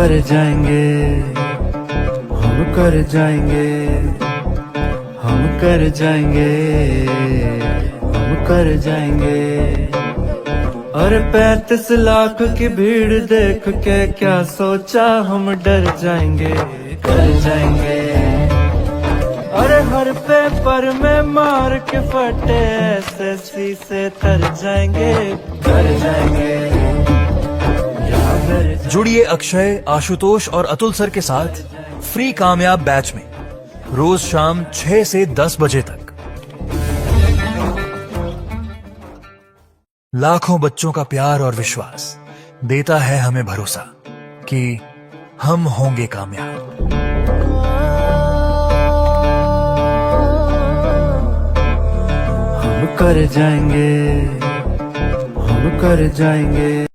कर जाएंगे, हम कर जाएंगे, हम कर जाएंगे, हम कर जाएंगे। और 35 लाख की भीड़ देख के क्या सोचा, हम डर जाएंगे, कर जाएंगे। और हर पेपर में मार के फटे एसएससी से तर जाएंगे, कर जाएंगे। जुड़िए अक्षय, आशुतोष और अतुल सर के साथ फ्री कामयाब बैच में रोज शाम 6 से 10 बजे तक। लाखों बच्चों का प्यार और विश्वास देता है हमें भरोसा कि हम होंगे कामयाब। हम कर जाएंगे, हम कर जाएंगे।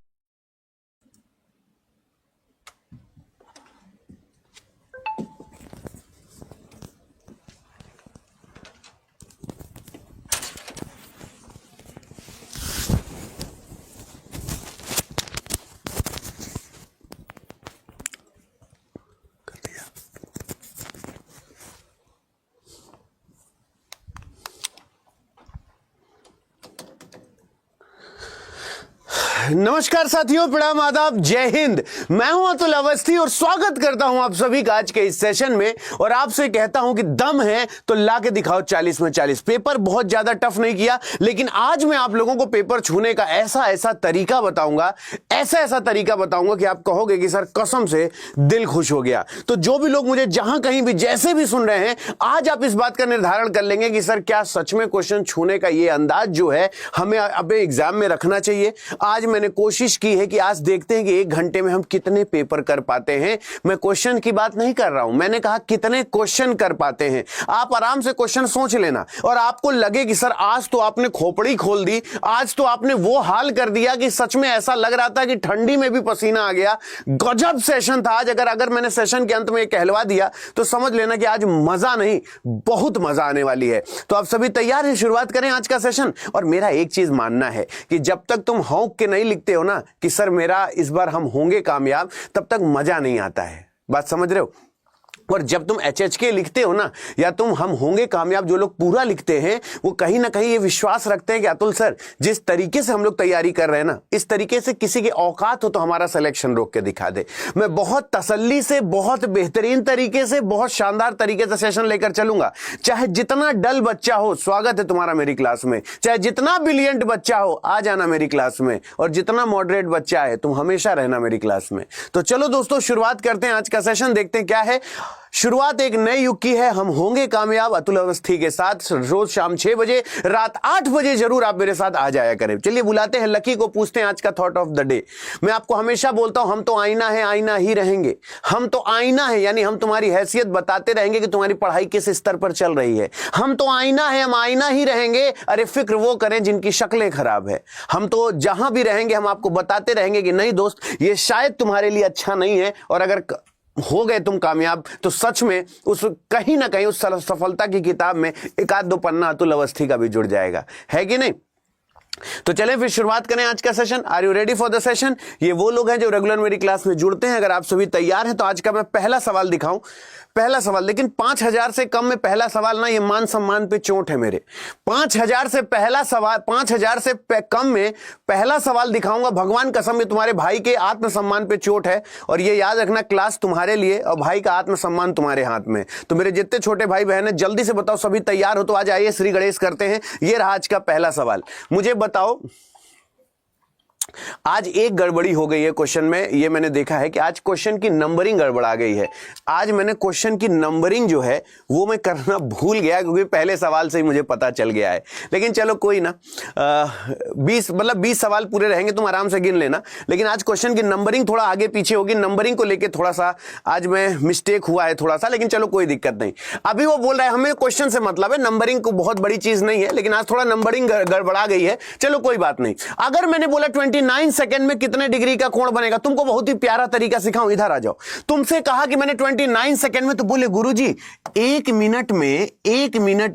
नमस्कार साथियों, प्रणाम, आदाब, जय हिंद। मैं हूं अतुल अवस्थी और स्वागत करता हूं आप सभी का आज के इस सेशन में। और आपसे कहता हूं कि दम है तो लाके दिखाओ 40 में 40। पेपर बहुत ज्यादा टफ नहीं किया, लेकिन आज मैं आप लोगों को पेपर छूने का ऐसा तरीका बताऊंगा, ऐसा तरीका बताऊंगा कि आप कहोगे कि सर कसम से दिल खुश हो गया। तो जो भी लोग मुझे जहां कहीं भी जैसे भी सुन रहे हैं, आज आप इस बात का निर्धारण कर लेंगे कि सर क्या सच में क्वेश्चन छूने का ये अंदाज जो है हमें अपने एग्जाम में रखना चाहिए। आज मैंने कोशिश की है कि आज देखते हैं कि 1 घंटे में हम कितने पेपर कर पाते हैं। मैं क्वेश्चन की बात नहीं कर रहा हूं, मैंने कहा कितने क्वेश्चन कर पाते हैं। आप आराम से क्वेश्चन सोच लेना और आपको लगे कि सर आज तो आपने खोपड़ी खोल दी, आज तो आपने वो हाल कर दिया कि सच में ऐसा लग रहा था कि ठंडी में भी पसीना आ गया। गजब सेशन था आज। अगर मैंने सेशन के अंत में कहलवा दिया तो समझ लेना कि आज मजा नहीं, बहुत मजा आने वाली है। तो आप सभी तैयार हैं? शुरुआत करें आज का सेशन। और मेरा एक चीज मानना है कि जब तक तुम हौंक के नहीं लिखते हो ना कि सर मेरा इस बार हम होंगे कामयाब, तब तक मजा नहीं आता है। बात समझ रहे हो? और जब तुम HHK लिखते हो ना, या तुम हम होंगे कामयाब, जो लोग पूरा लिखते हैं वो कहीं ना कहीं ये विश्वास रखते हैं कि अतुल सर जिस तरीके से हम लोग तैयारी कर रहे हैं ना, इस तरीके से किसी के औकात हो तो हमारा सिलेक्शन रोक के दिखा दे। मैं बहुत तसल्ली से, बहुत बेहतरीन तरीके से, बहुत शानदार तरीके से सेशन लेकर चलूंगा। चाहे जितना डल बच्चा हो, स्वागत है तुम्हारा मेरी क्लास में। चाहे जितना ब्रिलियंट बच्चा हो, आ जाना मेरी क्लास में। और जितना मॉडरेट बच्चा है, तुम हमेशा रहना मेरी क्लास में। तो चलो दोस्तों, शुरुआत करते हैं आज का सेशन। देखते हैं क्या है। शुरुआत एक नए युग की है। हम होंगे कामयाब अतुल अवस्थी के साथ रोज शाम 6 बजे, रात 8 बजे जरूर आप मेरे साथ आ जाया करें। चलिए बुलाते हैं लकी को, पूछते हैं आज का थॉट ऑफ द डे। मैं आपको हमेशा बोलता हूं, हम तो आईना है, आईना ही रहेंगे। हम तो आईना है, यानी हम तुम्हारी हैसियत बताते रहेंगे कि तुम्हारी पढ़ाई किस स्तर पर चल रही है। हम तो आईना है, हम आईना ही रहेंगे। अरे फिक्र वो करें जिनकी शक्लें खराब है। हम तो जहां भी रहेंगे हम आपको बताते रहेंगे कि नहीं दोस्त, ये शायद तुम्हारे लिए अच्छा नहीं है। और अगर हो गए तुम कामयाब तो सच में उस कहीं ना कहीं उस सफलता की किताब में एक आध 2 पन्ना अतुल अवस्थी का भी जुड़ जाएगा, है कि नहीं? तो चलें फिर शुरुआत करें आज का session. Are you ready for the session? ये वो लोग हैं जो रेगुलर मेरी क्लास में जुड़ते हैं। अगर आप सभी तैयार हैं तो आज का मैं पहला सवाल दिखाऊं। पहला सवाल, लेकिन 5000 से कम में पहला सवाल ना, ये मान सम्मान पे चोट है मेरे। 5000 से पहला सवाल, 5000 से कम में पहला सवाल दिखाऊंगा। भगवान कसम, ये तुम्हारे भाई के आत्मसम्मान पे चोट है। और ये याद रखना, क्लास तुम्हारे लिए और भाई का आत्मसम्मान तुम्हारे हाथ में। तो मेरे जितने छोटे भाई बहन हैं, जल्दी से बताओ, सभी तैयार हो तो आज आइए श्री गणेश करते हैं। ये रहा आज का पहला सवाल। मुझे बताओ, आज एक गड़बड़ी हो गई है क्वेश्चन में। ये मैंने देखा है कि आज क्वेश्चन की नंबरिंग गड़बड़ा गई है। आज मैंने क्वेश्चन की नंबरिंग जो है वो मैं करना भूल गया, क्योंकि पहले सवाल से ही मुझे पता चल गया है। लेकिन चलो कोई ना, 20 सवाल पूरे रहेंगे, तुम आराम से गिन लेना। लेकिन आज क्वेश्चन की नंबरिंग थोड़ा आगे पीछे होगी। नंबरिंग को लेकर थोड़ा सा आज मैं मिस्टेक हुआ है थोड़ा सा, लेकिन चलो कोई दिक्कत नहीं। अभी वो बोल रहा है हमें क्वेश्चन से मतलब है, नंबरिंग को बहुत बड़ी चीज नहीं है, लेकिन आज थोड़ा नंबरिंग गड़बड़ा गई है। चलो कोई बात नहीं। अगर मैंने बोला 29 सेकंड में कितने डिग्री का कोण बनेगा? तुमको बहुत ही प्यारा तरीका सिखाऊं, इधर आ जाओ। तुमसे कहा कि मैंने 29 सेकंड में, तो बोले गुरुजी 1 मिनट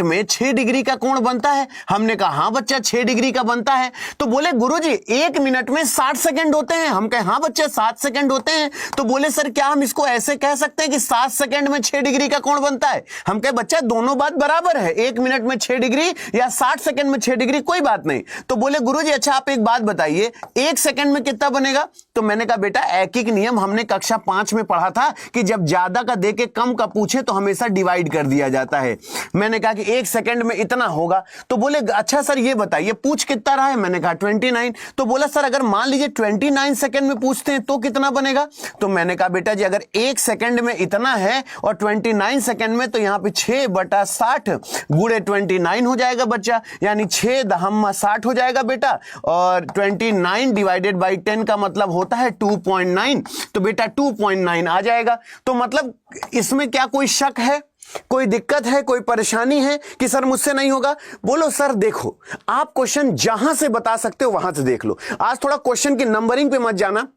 में 6 डिग्री का कोण बनता है। हमने कहा हां बच्चा 6 डिग्री का बनता है। तो बोले गुरुजी 1 मिनट में 60 सेकंड होते हैं। हम कहे हां बच्चा 60 सेकंड होते हैं। तो बोले सर क्या हम इसको ऐसे कह सकते हैं कि 60 सेकंड में 6 डिग्री का कोण बनता है? हम कहे बच्चा दोनों बात बराबर है, 1 मिनट में 6 डिग्री या 60 सेकंड में 6 डिग्री, कोई बात नहीं। तो बोले गुरुजी अच्छा आप एक बात बताइए, 1 सेकंड में कितना बनेगा? तो मैंने कहा बेटा एक नियम हमने कक्षा 5 में पढ़ा था कि जब ज्यादा का दे के कम का पूछे तो हमेशा डिवाइड कर दिया जाता है। मैंने कहा कि 1 सेकंड में इतना होगा। तो बोले अच्छा सर ये बताइए पूछ कितना रहा है? मैंने कहा 29। तो बोला सर अगर मान लीजिए 29 सेकंड में पूछते हैं तो कितना बनेगा? तो मैंने कहा बेटा जी अगर 1 सेकंड में इतना है और 29 सेकंड में, तो यहां पे 6/60 गुणे 29 हो जाएगा बच्चा, यानी 6 दहम्मा 60 हो जाएगा बेटा। और 29 डिवाइडेड बाई 10 का मतलब होता है 2.9, तो बेटा 2.9 आ जाएगा। तो मतलब इसमें क्या कोई शक है, कोई दिक्कत है, कोई परेशानी है कि सर मुझसे नहीं होगा? बोलो सर देखो आप क्वेश्चन जहां से बता सकते हो वहां से देख लो। आज थोड़ा क्वेश्चन की नंबरिंग पे मत जाना,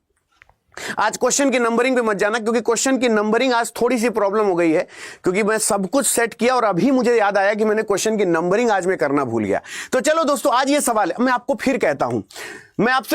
क्योंकि क्वेश्चन की नंबरिंग आज थोड़ी सी प्रॉब्लम हो गई है, क्योंकि मैं सब कुछ सेट किया और अभी मुझे याद आया कि मैंने क्वेश्चन की नंबरिंग आज मैं करना भूल गया। तो चलो दोस्तों आज ये सवाल है, मैं आपसे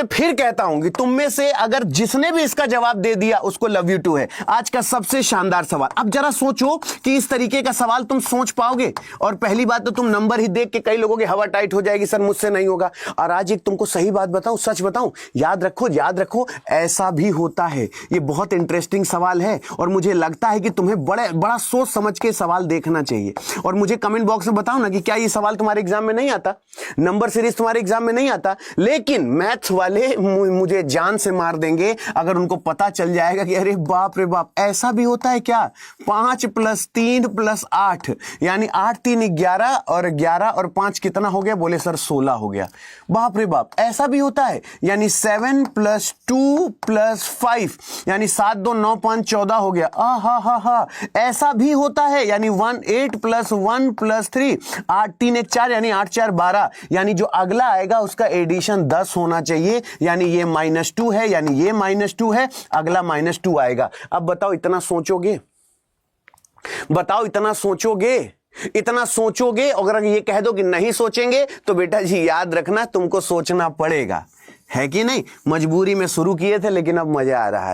फिर कहता हूं कि तुम में से अगर जिसने भी इसका जवाब दे दिया उसको लव यू टू है। आज का सबसे शानदार सवाल। अब जरा सोचो कि इस तरीके का सवाल तुम सोच पाओगे। और पहली बात तो तुम नंबर ही देख के कई लोगों की हवा टाइट हो जाएगी, सर मुझसे नहीं होगा। और आज एक तुमको सही बात बताऊं, सच बताऊं, याद रखो ऐसा भी होता है। ये बहुत इंटरेस्टिंग सवाल है और मुझे लगता है कि तुम्हें बड़ा सोच समझ के सवाल देखना चाहिए। और मुझे कमेंट बॉक्स में बताओ ना कि क्या ये सवाल तुम्हारे एग्जाम में नहीं आता, नंबर सीरीज तुम्हारे एग्जाम में नहीं आता। लेकिन मैथ्स वाले मुझे जान से मार देंगे अगर उनको पता चल जाएगा कि अरे बाप रे बाप ऐसा भी होता है क्या। 5 + 3 + 8 यानी 8 × 3 = 11 और 11 और 5 कितना हो गया? बोले सर 16 हो गया। बाप रे बाप ऐसा भी होता है। यानी 7 + 2 + 5 यानी 7 2 9 5 14 हो गया। हा ऐसा भी होता है। यानी 8 + 1 + 3 8 3 1 4 यानी 8 4 12 यानी जो अगला आएगा उसका एडिशन 10 होना चाहिए। यानी ये -2 है, यानी ये -2 है, अगला -2 आएगा। अब बताओ इतना सोचोगे? इतना सोचोगे? अगर ये कह दो कि नहीं सोचेंगे तो बेटा जी याद रखना तुमको सोचना पड़ेगा, है कि नहीं? मजबूरी में शुरू किए थे लेकिन अब मजा आ रहा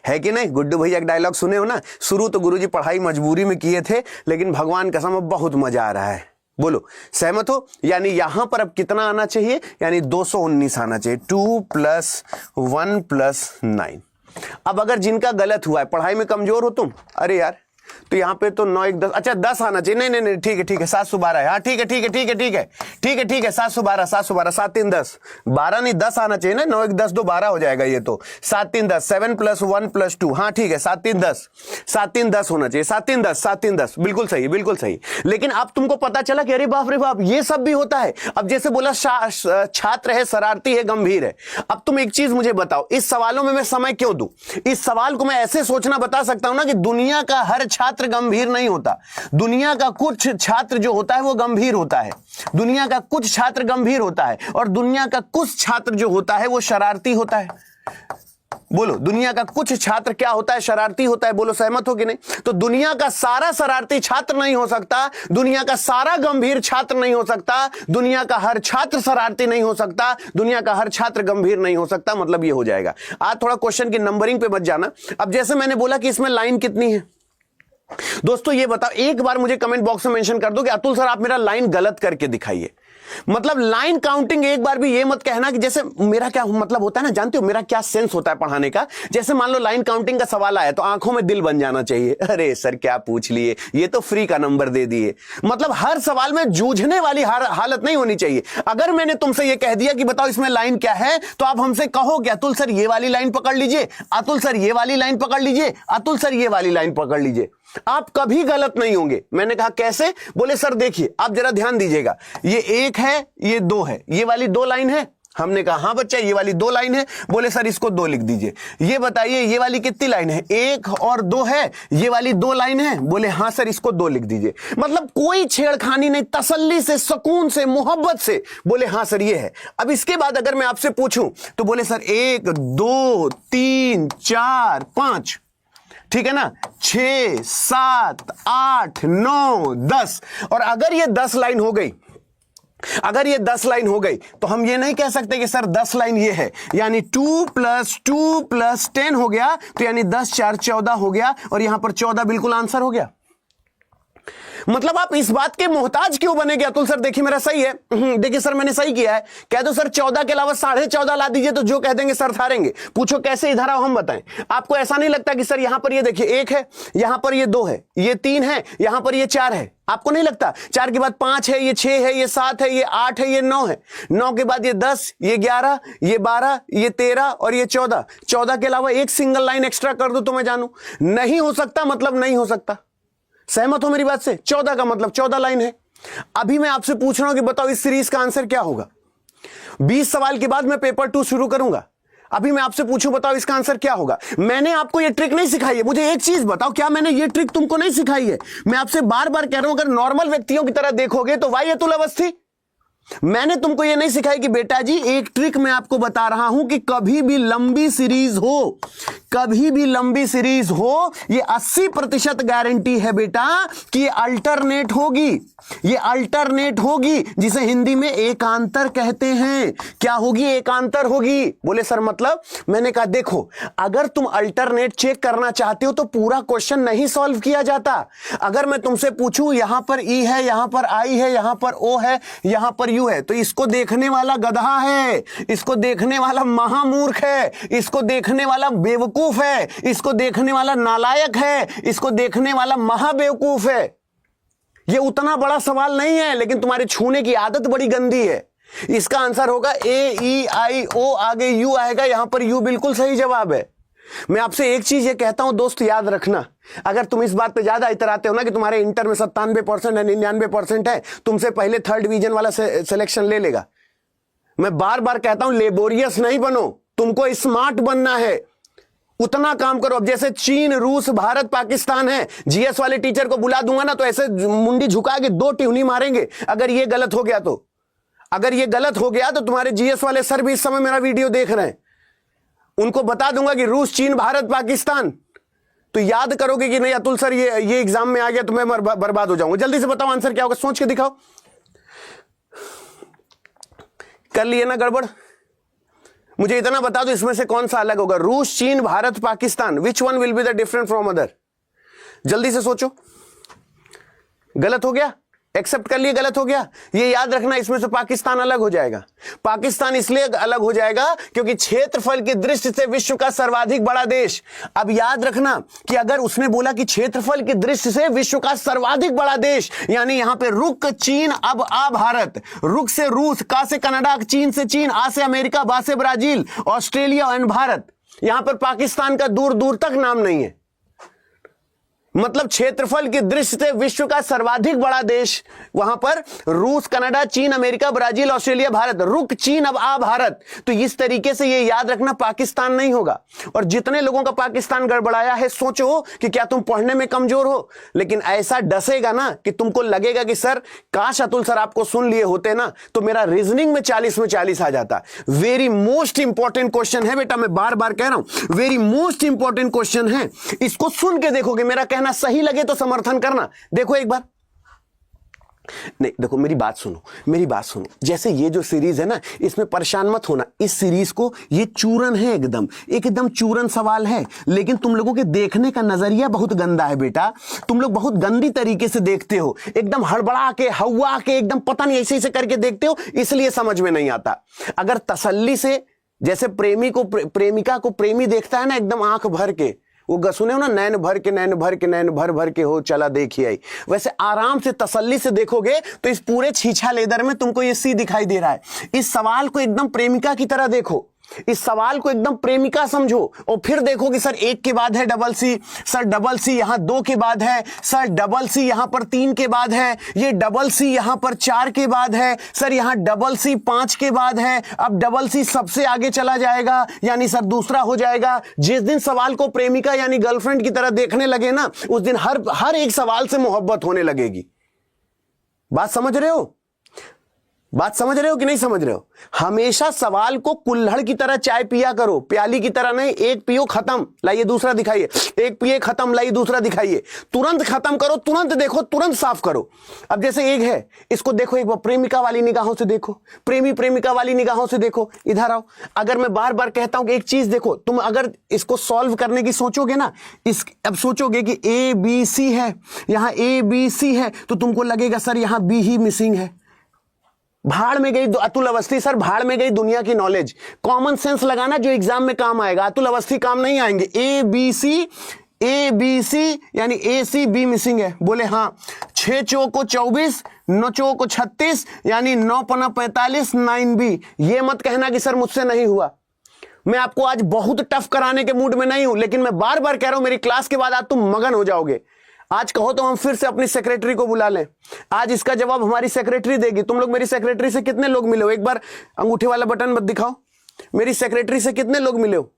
है कि नहीं? गुड्डू भैया का डायलॉग सुने हो ना, शुरू तो गुरुजी पढ़ाई मजबूरी में किए थे लेकिन भगवान कसम अब बहुत मजा आ रहा है। बोलो सहमत हो? यानी यहां पर अब कितना आना चाहिए? यानी 219 आना चाहिए। 2 + 1 + 9। अब अगर जिनका गलत हुआ है, पढ़ाई में कमजोर हो तुम, अरे यार तो यहां पे तो 9 1 10, अच्छा 10 आना चाहिए। नहीं ठीक है 712 है। हाँ ठीक है 712 7 3 10 12 नहीं 10 आना चाहिए ना। 9 1 10 2 12 हो जाएगा ये तो। 7 3 10 7 + 1 + 2 हाँ ठीक है 7 3 10 होना चाहिए। 7 3 10 बिल्कुल सही। लेकिन अब तुमको पता चला कि अरे बाप रे बाप ये सब भी होता है। अब जैसे बोला छात्र है, शरारती है, गंभीर है। अब तुम एक चीज मुझे बताओ, इस सवालों में मैं समय क्यों दूं? इस सवाल को मैं ऐसे सोचना बता सकता हूं ना कि दुनिया का हर छात्र गंभीर नहीं होता। दुनिया का कुछ छात्र जो होता है वो गंभीर होता है। दुनिया का कुछ छात्र गंभीर होता है और दुनिया का कुछ छात्र जो होता है वो शरारती होता है। बोलो दुनिया का कुछ छात्र क्या होता है? शरारती होता है। बोलो सहमत हो कि नहीं? तो दुनिया का सारा शरारती छात्र नहीं हो सकता, दुनिया का सारा गंभीर छात्र नहीं हो सकता, दुनिया का हर छात्र शरारती नहीं हो सकता, दुनिया का हर छात्र गंभीर नहीं हो सकता। मतलब ये हो जाएगा। आज थोड़ा क्वेश्चन की नंबरिंग पे मत जाना। अब जैसे मैंने बोला कि इसमें लाइन कितनी है, दोस्तों ये बताओ, एक बार मुझे कमेंट बॉक्स में मेंशन कर दो कि अतुल सर आप मेरा लाइन गलत करके दिखाइए। मतलब लाइन काउंटिंग एक बार भी ये मत कहना कि जैसे मेरा क्या मतलब होता है ना, जानते हो मेरा क्या सेंस होता है पढ़ाने का। जैसे मान लो लाइन काउंटिंग का सवाल आया तो आंखों में दिल बन जाना चाहिए, अरे सर क्या पूछ लिए, ये तो फ्री का नंबर दे दिए। मतलब हर सवाल में जूझने वाली हालत नहीं होनी चाहिए। अगर मैंने तुमसे ये कह दिया कि बताओ इसमें लाइन क्या है, तो आप हमसे कहो कि अतुल सर ये वाली लाइन पकड़ लीजिए, अतुल सर ये वाली लाइन पकड़ लीजिए, अतुल सर ये वाली लाइन पकड़ लीजिए। आप कभी गलत नहीं होंगे। मैंने कहा कैसे? बोले सर देखिए आप जरा ध्यान दीजिएगा, ये 1 है, ये 2 है, ये वाली 2 लाइन है हमने कहा हाँ बच्चा ये वाली 2 लाइन है। बोले सर इसको 2 लिख दीजिए। ये बताइए ये वाली कितनी लाइन है? 1 और 2 है। ये वाली 2 लाइन है। बोले हाँ सर इसको 2 लिख दीजिए। मतलब कोई छेड़खानी नहीं, तसल्ली से, सुकून से, मोहब्बत से बोले हाँ सर ये है। अब इसके बाद अगर मैं आपसे पूछूं तो बोले सर 1 2 3 4 5, ठीक है ना, 6 7 8 9 10। और अगर ये 10 लाइन हो गई, अगर ये 10 लाइन हो गई तो हम ये नहीं कह सकते कि सर 10 लाइन ये है, यानी 2 + 2 + 10 हो गया, तो यानी 10 4 14 हो गया, और यहां पर 14 बिल्कुल आंसर हो गया। मतलब आप इस बात के मोहताज क्यों बने? अतुल सर देखिए मेरा सही है, देखिए सर मैंने सही किया है, कह दो सर 14 के अलावा 14.5 ला दीजिए, तो जो कह देंगे सर थारेंगे। पूछो कैसे, इधर आओ हम बताएं। आपको ऐसा नहीं लगता कि सर यहां पर ये देखिए 1 है, यहां पर ये 2 है, ये 3 है, यहां पर ये 4 है? आपको नहीं लगता? 4 के बाद 5 है, ये 6 है, ये 7 है, ये 8 है, ये 9 है, 9 के बाद ये 10, ये 11, ये 12, ये 13 और ये 14। 14 के अलावा एक सिंगल लाइन एक्स्ट्रा कर दो तो मैं जानू। नहीं हो सकता मतलब नहीं हो सकता। सहमत हो मेरी बात से? 14 का मतलब 14 लाइन है। अभी मैं आपसे पूछ रहा हूं कि बताओ इस सीरीज का आंसर क्या होगा। 20 सवाल के बाद मैं पेपर 2 शुरू करूंगा। अभी मैं आपसे पूछूं बताओ इसका आंसर क्या होगा। मैंने आपको ये ट्रिक नहीं सिखाई है, मुझे एक चीज बताओ, क्या मैंने ये ट्रिक तुमको नहीं सिखाई है? मैं आपसे बार बार कह रहा हूं, अगर नॉर्मल व्यक्तियों की तरह देखोगे तो वाई अतुल अवस्थी। मैंने तुमको ये नहीं सिखाई कि बेटा जी एक ट्रिक मैं आपको बता रहा हूं कि कभी भी लंबी सीरीज हो, कभी भी लंबी सीरीज हो, ये 80% गारंटी है बेटा कि ये अल्टरनेट होगी, ये अल्टरनेट होगी, जिसे हिंदी में एकांतर कहते हैं। क्या होगी? एकांतर होगी। बोले सर मतलब? मैंने कहा देखो, अगर तुम अल्टरनेट चेक करना चाहते हो तो पूरा क्वेश्चन नहीं सॉल्व किया जाता। अगर मैं तुमसे पूछूं यहां पर ई है, यहां पर आई है, यहां पर ओ है, यहां पर यू है, तो इसको देखने वाला गधा है, इसको देखने वाला महामूर्ख है, इसको देखने वाला बेवकूफ है, इसको देखने वाला नालायक है, इसको देखने वाला महाबेवकूफ है। ये उतना बड़ा सवाल नहीं है, लेकिन तुम्हारे छूने की आदत बड़ी गंदी है। इसका आंसर होगा ए ई आई ओ, आगे यू आएगा, यहां पर यू बिल्कुल सही जवाब है। मैं आपसे एक चीज ये कहता हूं दोस्त, याद रखना, अगर तुम इस बात पे ज्यादा इतराते हो ना कि तुम्हारे इंटर में 97% है, 99% है, तुमसे पहले 3rd डिवीजन वाला सिलेक्शन ले लेगा। मैं बार बार कहता हूं लेबोरियस नहीं बनो, तुमको स्मार्ट बनना है। उतना काम करो। अब जैसे चीन, रूस, भारत, पाकिस्तान है, जीएस वाले टीचर को बुला दूंगा ना तो ऐसे मुंडी झुका के 2 टिहनी मारेंगे अगर ये गलत हो गया तो। अगर ये गलत हो गया तो तुम्हारे जीएस वाले सर भी इस समय मेरा वीडियो देख रहे हैं, उनको बता दूंगा कि रूस, चीन, भारत, पाकिस्तान, तो याद करोगे कि नहीं अतुल सर ये एग्जाम में आ गया तो मैं बर्बाद हो जाऊंगा। जल्दी से बताओ आंसर क्या होगा, सोच के दिखाओ। कर लिए ना गड़बड़? मुझे इतना बता दो इसमें से कौन सा अलग होगा? रूस, चीन, Bharat, Pakistan, which one will be the different from other? जल्दी से सोचो। गलत हो गया? एक्सेप्ट कर लिए गलत हो गया? ये याद रखना, इसमें से पाकिस्तान अलग हो जाएगा। पाकिस्तान इसलिए अलग हो जाएगा क्योंकि क्षेत्रफल की दृष्टि से विश्व का सर्वाधिक बड़ा देश। अब याद रखना कि अगर उसने बोला कि क्षेत्रफल की दृष्टि से विश्व का सर्वाधिक बड़ा देश, यानी यहां पे रुक चीन, अब आ भारत, रुक से रूस, का से कनाडा, चीन से चीन, आ से अमेरिका, बा से ब्राजील, ऑस्ट्रेलिया एंड भारत। यहां पर पाकिस्तान का दूर दूर तक नाम नहीं है। मतलब क्षेत्रफल की दृष्टि से विश्व का सर्वाधिक बड़ा देश, वहां पर रूस, कनाडा, चीन, अमेरिका, ब्राजील, ऑस्ट्रेलिया, भारत, रुक चीन, अब आ भारत। तो इस तरीके से ये याद रखना, पाकिस्तान नहीं होगा। और जितने लोगों का पाकिस्तान गड़बड़ाया है, सोचो कि क्या तुम पढ़ने में कमजोर हो, लेकिन ऐसा डसेगा ना कि तुमको लगेगा कि सर काश अतुल सर आपको सुन लिए होते ना तो मेरा रीजनिंग में 40 में 40 आ जाता। वेरी मोस्ट इंपॉर्टेंट क्वेश्चन है बेटा, मैं बार बार कह रहा हूं, वेरी मोस्ट इंपॉर्टेंट क्वेश्चन है। इसको सुन के देखोगे, मेरा कहना सही लगे तो समर्थन करना। देखो एक बार, नहीं देखो मेरी बात सुनो, मेरी बात सुनो। जैसे ये जो सीरीज है ना, इसमें परेशान मत होना। इस सीरीज को, ये चूरन है, एकदम चूरन सवाल है, लेकिन तुम लोगों के देखने का नजरिया बहुत गंदा है बेटा। तुम लोग बहुत गंदी तरीके से देखते हो, एकदम हड़बड़ा के, हवा के, एकदम पता नहीं ऐसे ऐसे करके देखते हो, इसलिए समझ में नहीं आता। अगर तसल्ली से, जैसे प्रेमी को प्रेमिका को प्रेमी देखता है ना एकदम आंख भर के, वो सुने हो ना, नैन भर के, नैन भर के, नैन भर भर के हो चला देखिए आई, वैसे आराम से तसल्ली से देखोगे तो इस पूरे छीछा लेदर में तुमको ये सी दिखाई दे रहा है। इस सवाल को एकदम प्रेमिका की तरह देखो, इस सवाल को एकदम प्रेमिका समझो और फिर देखो कि सर एक के बाद है double C, sir double C यहां 2 के बाद है, सर डबल सी यहां पर 3 के बाद है, ये डबल सी यहां पर 4 के बाद है, सर यहां डबल सी 5 के बाद है। अब डबल सी सबसे आगे चला जाएगा यानी सर दूसरा हो जाएगा। जिस दिन सवाल को प्रेमिका यानी गर्लफ्रेंड की तरह देखने लगे ना, उस दिन हर एक सवाल से मोहब्बत होने लगेगी। बात समझ रहे हो? बात समझ रहे हो कि नहीं समझ रहे हो? हमेशा सवाल को कुल्हड़ की तरह चाय पिया करो, प्याली की तरह नहीं। एक पियो खत्म, लाइए दूसरा दिखाइए, एक पिए खत्म, लाइए दूसरा दिखाइए। तुरंत खत्म करो, तुरंत देखो, तुरंत साफ करो। अब जैसे एक है, इसको देखो एक बार प्रेमिका वाली निगाहों से देखो, प्रेमिका वाली निगाहों से देखो। इधर आओ। अगर मैं बार बार कहता हूं कि एक चीज देखो, तुम अगर इसको सॉल्व करने की सोचोगे ना, अब सोचोगे कि ए बी सी है, यहां ए बी सी है, तो तुमको लगेगा सर यहां बी ही मिसिंग है। भाड़ में गई अतुल अवस्थी, सर भाड़ में गई दुनिया की नॉलेज। कॉमन सेंस लगाना जो एग्जाम में काम आएगा, अतुल अवस्थी काम नहीं आएंगे। ए बी सी यानी ए सी बी मिसिंग है। बोले हाँ। 6 चौको 24, 9 चौको 36 यानी 9 पना 45, 9 बी। ये मत कहना कि सर मुझसे नहीं हुआ। मैं आपको आज बहुत टफ कराने के मूड में नहीं हूं, लेकिन मैं बार बार कह रहा हूं मेरी क्लास के बाद आज तुम मगन हो जाओगे। आज कहो तो हम फिर से अपनी सेक्रेटरी को बुला लें। आज इसका जवाब हमारी सेक्रेटरी देगी। तुम लोग मेरी सेक्रेटरी से कितने लोग मिले हो? एक बार अंगूठे वाला बटन मत दिखाओ। मेरी सेक्रेटरी से कितने लोग मिले हो?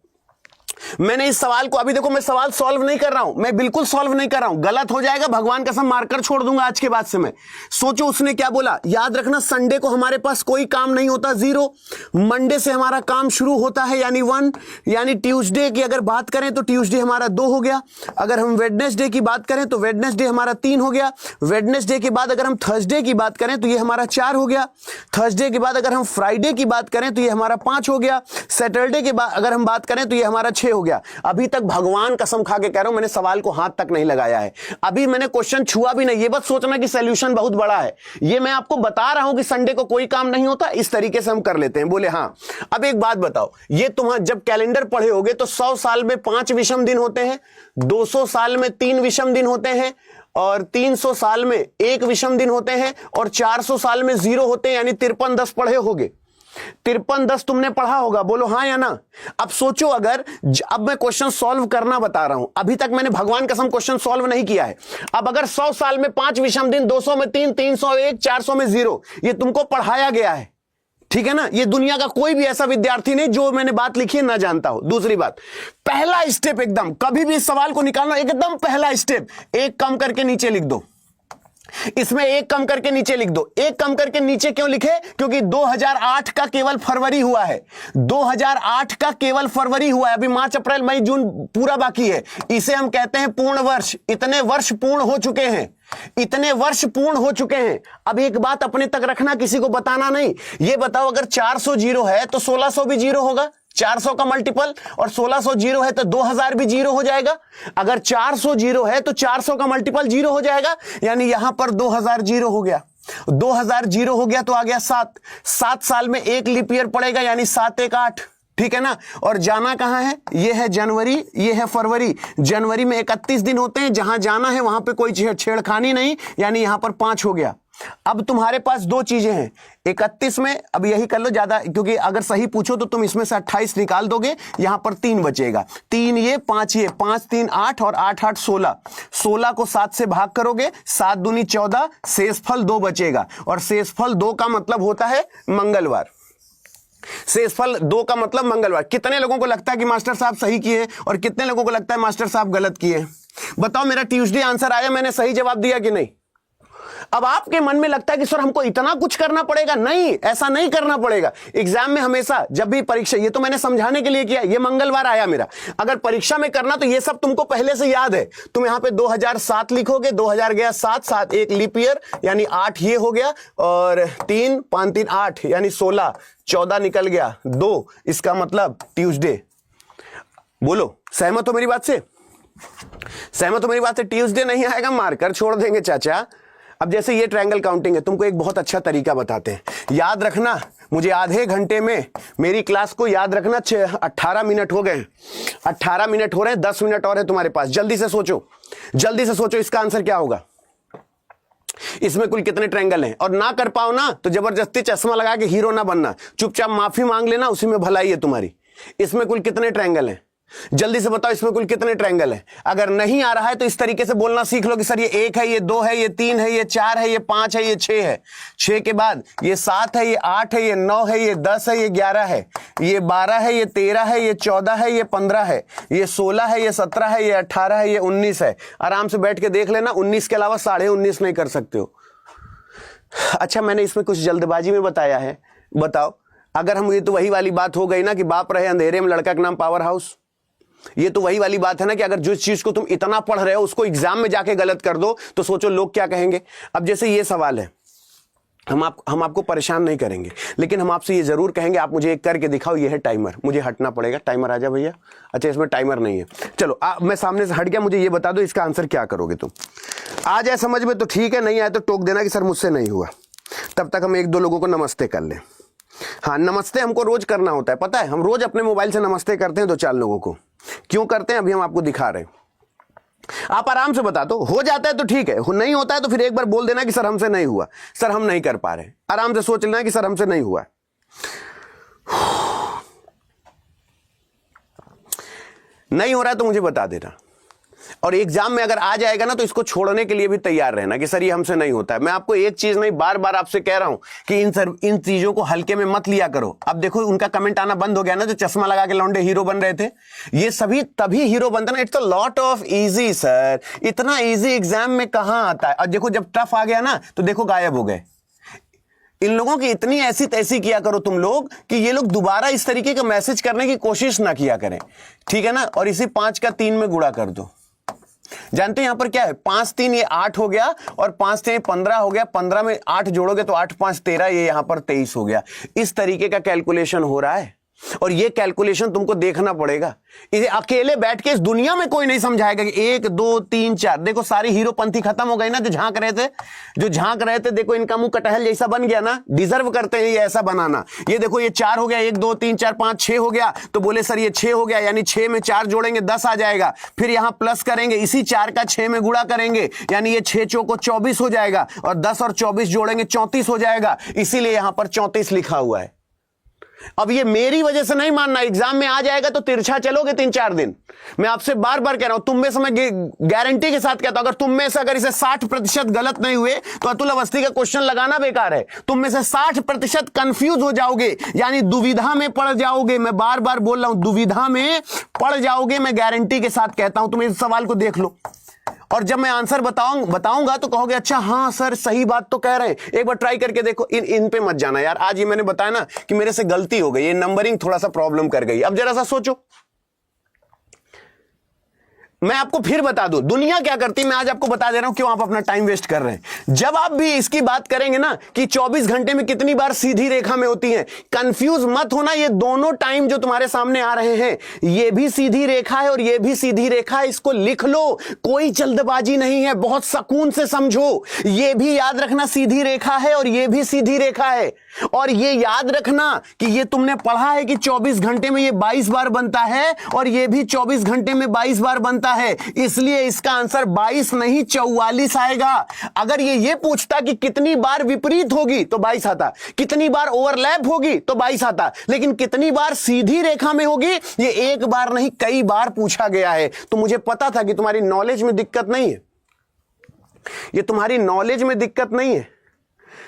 मैंने इस सवाल को, अभी देखो मैं सवाल सॉल्व नहीं कर रहा हूं, मैं बिल्कुल सॉल्व नहीं कर रहा हूं। गलत हो जाएगा, भगवान कसम मारकर छोड़ दूंगा आज के बाद से मैं। सोचो उसने क्या बोला। याद रखना, संडे को हमारे पास कोई काम नहीं होता, 0। मंडे से हमारा काम शुरू होता है यानी 1। यानी ट्यूसडे की अगर बात करें तो ट्यूसडे हमारा 2 हो गया। अगर हम वेडनेसडे की बात करें तो वेडनेसडे हमारा 3 हो गया। वेडनेसडे के बाद अगर हम थर्सडे की बात करें तो ये हमारा 4 हो गया। थर्सडे के बाद अगर हम फ्राइडे की बात करें तो ये हमारा 5 हो गया। सैटरडे के बाद अगर हम बात करें तो ये हमारा 6 हो गया। अभी तक भगवान कसम खा के कह रहा हूं मैंने सवाल को हाथ तक नहीं लगाया है, अभी मैंने क्वेश्चन छुआ भी नहीं। ये बस सोचना कि सॉल्यूशन बहुत बड़ा है। ये मैं आपको बता रहा हूं कि संडे को कोई काम नहीं होता, इस तरीके से हम कर लेते हैं। बोले हाँ। अब एक बात बताओ, ये तुम जब कैलेंडर पढ़े होगे तो 100 साल में 5 विषम दिन होते हैं, 200 साल में 3 विषम दिन होते हैं, और 300 साल में 1 विषम दिन होते हैं, और 400 साल में 0 होते हैं, यानी 53-10 पढ़े होगे। 53-10 तुमने पढ़ा होगा, बोलो हाँ या ना। अब सोचो, अगर अब मैं क्वेश्चन सॉल्व करना बता रहा हूं, अभी तक मैंने भगवान कसम क्वेश्चन सॉल्व नहीं किया है। अब अगर 100 साल में 5 विषम दिन, 200 में 3, 301, 400 में 0, ये तुमको पढ़ाया गया है, ठीक है ना। ये दुनिया का कोई भी ऐसा विद्यार्थी नहीं जो मैंने बात लिखी है ना जानता हो। दूसरी बात, पहला स्टेप एकदम, कभी भी इस सवाल को निकालना एकदम पहला स्टेप, 1 कम करके नीचे लिख दो। इसमें 1 कम करके नीचे लिख दो। 1 कम करके नीचे क्यों लिखे? क्योंकि 2008 का केवल फरवरी हुआ है। 2008 का केवल फरवरी हुआ है, अभी मार्च अप्रैल मई जून पूरा बाकी है। इसे हम कहते हैं पूर्ण वर्ष। इतने वर्ष पूर्ण हो चुके हैं, इतने वर्ष पूर्ण हो चुके हैं। अब एक बात अपने तक रखना, किसी को बताना नहीं। ये बताओ, अगर 400 जीरो है तो 1600 भी जीरो होगा। 400 का मल्टीपल, और 1600 जीरो है तो 2000 भी जीरो हो जाएगा। अगर 400 जीरो है तो 400 का मल्टीपल जीरो हो जाएगा, यानी यहां पर 2000 जीरो हो गया। 2000 जीरो हो गया तो आ गया 7। 7 साल में 1 लीप ईयर पड़ेगा, यानी 7 1 8, ठीक है ना। और जाना कहां है? ये है जनवरी, ये है फरवरी। जनवरी में 31 दिन होते हैं, जहां जाना है वहां पे कोई छेड़खानी नहीं, यानी यहां पर 5 हो गया। अब तुम्हारे पास 2 चीजें हैं 31 में, अब यही कर लो ज्यादा, क्योंकि अगर सही पूछो तो तुम इसमें से 28 निकाल दोगे, यहां पर 3 बचेगा। 3 ये 5 ये, 5 3 8 और 8 8 16। 16 को 7 से भाग करोगे, 7 दूनी 14, शेषफल 2 बचेगा। और शेषफल 2 का मतलब होता है मंगलवार। शेषफल 2 का मतलब मंगलवार। कितने लोगों को लगता है कि मास्टर साहब सही किए, और कितने लोगों को लगता है मास्टर साहब गलत किए? बताओ, मेरा ट्यूसडे आंसर आया, मैंने सही जवाब दिया कि नहीं? अब आपके मन में लगता है कि सर हमको इतना कुछ करना पड़ेगा। नहीं, ऐसा नहीं करना पड़ेगा। एग्जाम में हमेशा जब भी परीक्षा, ये तो मैंने समझाने के लिए किया, ये मंगलवार आया मेरा। अगर परीक्षा में करना तो ये सब तुमको पहले से याद है। तुम यहां पे 2007 लिखोगे, 2000 गया 7 7 1 लीप ईयर, यानी 8 ये हो गया, और 3 5 3 8 यानी 16, 14 निकल गया 2, इसका मतलब ट्यूसडे। बोलो, सहमत हो मेरी बात से? सहमत हो मेरी बात से? ट्यूसडे नहीं आएगा, मारकर छोड़ देंगे चाचा। अब जैसे ये ट्रायंगल काउंटिंग है, तुमको एक बहुत अच्छा तरीका बताते हैं। याद रखना, मुझे आधे घंटे में मेरी क्लास को याद रखना। 18 मिनट हो गए, 18 मिनट हो रहे हैं, 10 मिनट और है तुम्हारे पास। जल्दी से सोचो, जल्दी से सोचो, इसका आंसर क्या होगा? इसमें कुल कितने ट्रायंगल हैं? और ना कर पाओ ना तो जबरदस्ती चश्मा लगा के हीरो ना बनना, चुपचाप माफी मांग लेना, उसी में भलाई है तुम्हारी। इसमें कुल कितने ट्रायंगल हैं? जल्दी से बताओ इसमें कुल कितने ट्रायंगल हैं? अगर नहीं आ रहा है तो इस तरीके से बोलना सीख लो कि सर ये 1 है, ये 2 है, ये 3 है, ये 4 है, ये 5 है, ये 6 है। 6 के बाद ये 7 है, ये 8 है, ये 9 है, ये 10 है, ये 11 है, ये 12 है, ये 13 है, ये 14 है, ये 15 है, ये 16 है, ये 17 है, ये 18 है, ये 19 है। आराम से बैठ के देख लेना, 19 के अलावा 19.5 नहीं कर सकते हो। अच्छा, मैंने इसमें कुछ जल्दबाजी में बताया है? बताओ, अगर हम, ये तो वही वाली बात हो गई ना कि बाप रहे अंधेरे में लड़का का नाम पावर हाउस। ये तो वही वाली बात है ना कि अगर जिस चीज को तुम इतना पढ़ रहे हो उसको एग्जाम में जाके गलत कर दो तो सोचो लोग क्या कहेंगे। अब जैसे ये सवाल है, हम आपको परेशान नहीं करेंगे, लेकिन हम आपसे ये जरूर कहेंगे आप मुझे एक करके दिखाओ। ये है टाइमर, मुझे हटना पड़ेगा। टाइमर आ जा भैया। अच्छा, इसमें टाइमर नहीं है, चलो मैं सामने से हट गया। मुझे ये बता दो इसका आंसर क्या करोगे तुम? आ जाए समझ में तो ठीक है, नहीं आए तो टोक देना कि सर मुझसे नहीं हुआ। तब तक हम 1-2 लोगों को नमस्ते कर लें। हाँ, नमस्ते हमको रोज करना होता है, पता है। हम रोज अपने मोबाइल से नमस्ते करते हैं 2-4 लोगों को। क्यों करते हैं अभी हम आपको दिखा रहे हैं। आप आराम से बता दो, हो जाता है तो ठीक है, नहीं होता है तो फिर एक बार बोल देना कि सर हमसे नहीं हुआ, सर हम नहीं कर पा रहे। आराम से सोच लेना कि सर हमसे नहीं हुआ। नहीं हो रहा है तो मुझे बता देना, और एग्जाम में अगर आ जाएगा ना तो इसको छोड़ने के लिए भी तैयार रहना कि सर ये हमसे नहीं होता है। मैं आपको एक चीज नहीं बार बार आपसे कह रहा हूं कि इन चीजों को हल्के में मत लिया करो। अब देखो उनका कमेंट आना बंद हो गया ना, जो चश्मा लगा के लौंडे हीरो बन रहे थे। ये सभी तभी हीरो बनते ना। It's a lot of easy sir, इतना इजी एग्जाम में कहां आता है। और देखो जब टफ आ गया ना तो देखो गायब हो गए। इन लोगों की इतनी ऐसी तैसी किया करो तुम लोग कि ये लोग दोबारा इस तरीके का मैसेज करने की कोशिश ना किया करें, ठीक है ना। और इसी 5 का 3 में गुणा कर दो। जानते हैं यहां पर क्या है? 5 3 ये 8 हो गया, और 5 3 15 हो गया। 15 में 8 जोड़ोगे तो 8 5 13, ये यहां पर 23 हो गया। इस तरीके का कैलकुलेशन हो रहा है, और ये कैलकुलेशन तुमको देखना पड़ेगा। इसे अकेले बैठ के इस दुनिया में कोई नहीं समझाएगा कि 1 2 3 4। देखो सारी हीरोपंथी खत्म हो गई ना, जो झांक रहे थे। देखो इनका मुंह कटहल जैसा बन गया ना। डिजर्व करते हैं ये ऐसा बनाना। ये देखो ये 4 हो गया, 1 2 3 4 5 6 हो गया, तो बोले सर ये 6 हो गया, यानी 6 में 4 जोड़ेंगे 10 आ जाएगा। फिर यहां प्लस करेंगे, इसी 4 का 6 में गुणा करेंगे, यानी ये 6 चौको 24 हो जाएगा, और 10 और 24 जोड़ेंगे 34 हो जाएगा। इसीलिए यहां पर 34 लिखा हुआ है। अब ये मेरी वजह से नहीं मानना, एग्जाम में आ जाएगा तो तिरछा चलोगे 3-4 दिन। मैं आपसे बार बार कह रहा हूं, तुम में से मैं गारंटी के साथ कहता हूं, अगर तुम में से अगर इसे 60% गलत नहीं हुए तो अतुल अवस्थी का क्वेश्चन लगाना बेकार है। तुम में से 60% कंफ्यूज हो जाओगे, यानी दुविधा में पड़ जाओगे। मैं बार बार बोल रहा हूं, दुविधा में पड़ जाओगे। मैं गारंटी के साथ कहता हूं। तुम इस सवाल को देख लो, और जब मैं आंसर बताऊंगा तो कहोगे अच्छा हाँ सर सही बात तो कह रहे हैं। एक बार ट्राई करके देखो। इन पे मत जाना यार। आज ये मैंने बताया ना कि मेरे से गलती हो गई, ये नंबरिंग थोड़ा सा प्रॉब्लम कर गई। अब जरा सा सोचो, मैं आपको फिर बता दूं दुनिया क्या करती है। मैं आज आपको बता दे रहा हूं क्यों आप अपना टाइम वेस्ट कर रहे हैं। जब आप भी इसकी बात करेंगे ना कि 24 घंटे में कितनी बार सीधी रेखा में होती है, कंफ्यूज मत होना। ये दोनों टाइम जो तुम्हारे सामने आ रहे हैं, ये भी सीधी रेखा है और ये भी सीधी रेखा है। इसको लिख लो, कोई जल्दबाजी नहीं है, बहुत सुकून से समझो। ये भी याद रखना सीधी रेखा है और ये भी सीधी रेखा है। और ये याद रखना कि ये तुमने पढ़ा है कि 24 घंटे में ये 22 बार बनता है, और ये भी 24 घंटे में 22 बार बनता है। इसलिए इसका आंसर 22 नहीं 44 आएगा। अगर ये पूछता कि कितनी बार विपरीत होगी तो 22 आता, कितनी बार ओवरलैप होगी तो 22 आता, लेकिन कितनी बार सीधी रेखा में होगी ये एक बार नहीं कई बार पूछा गया है। तो मुझे पता था कि तुम्हारी नॉलेज में दिक्कत नहीं है, ये तुम्हारी नॉलेज में दिक्कत नहीं है।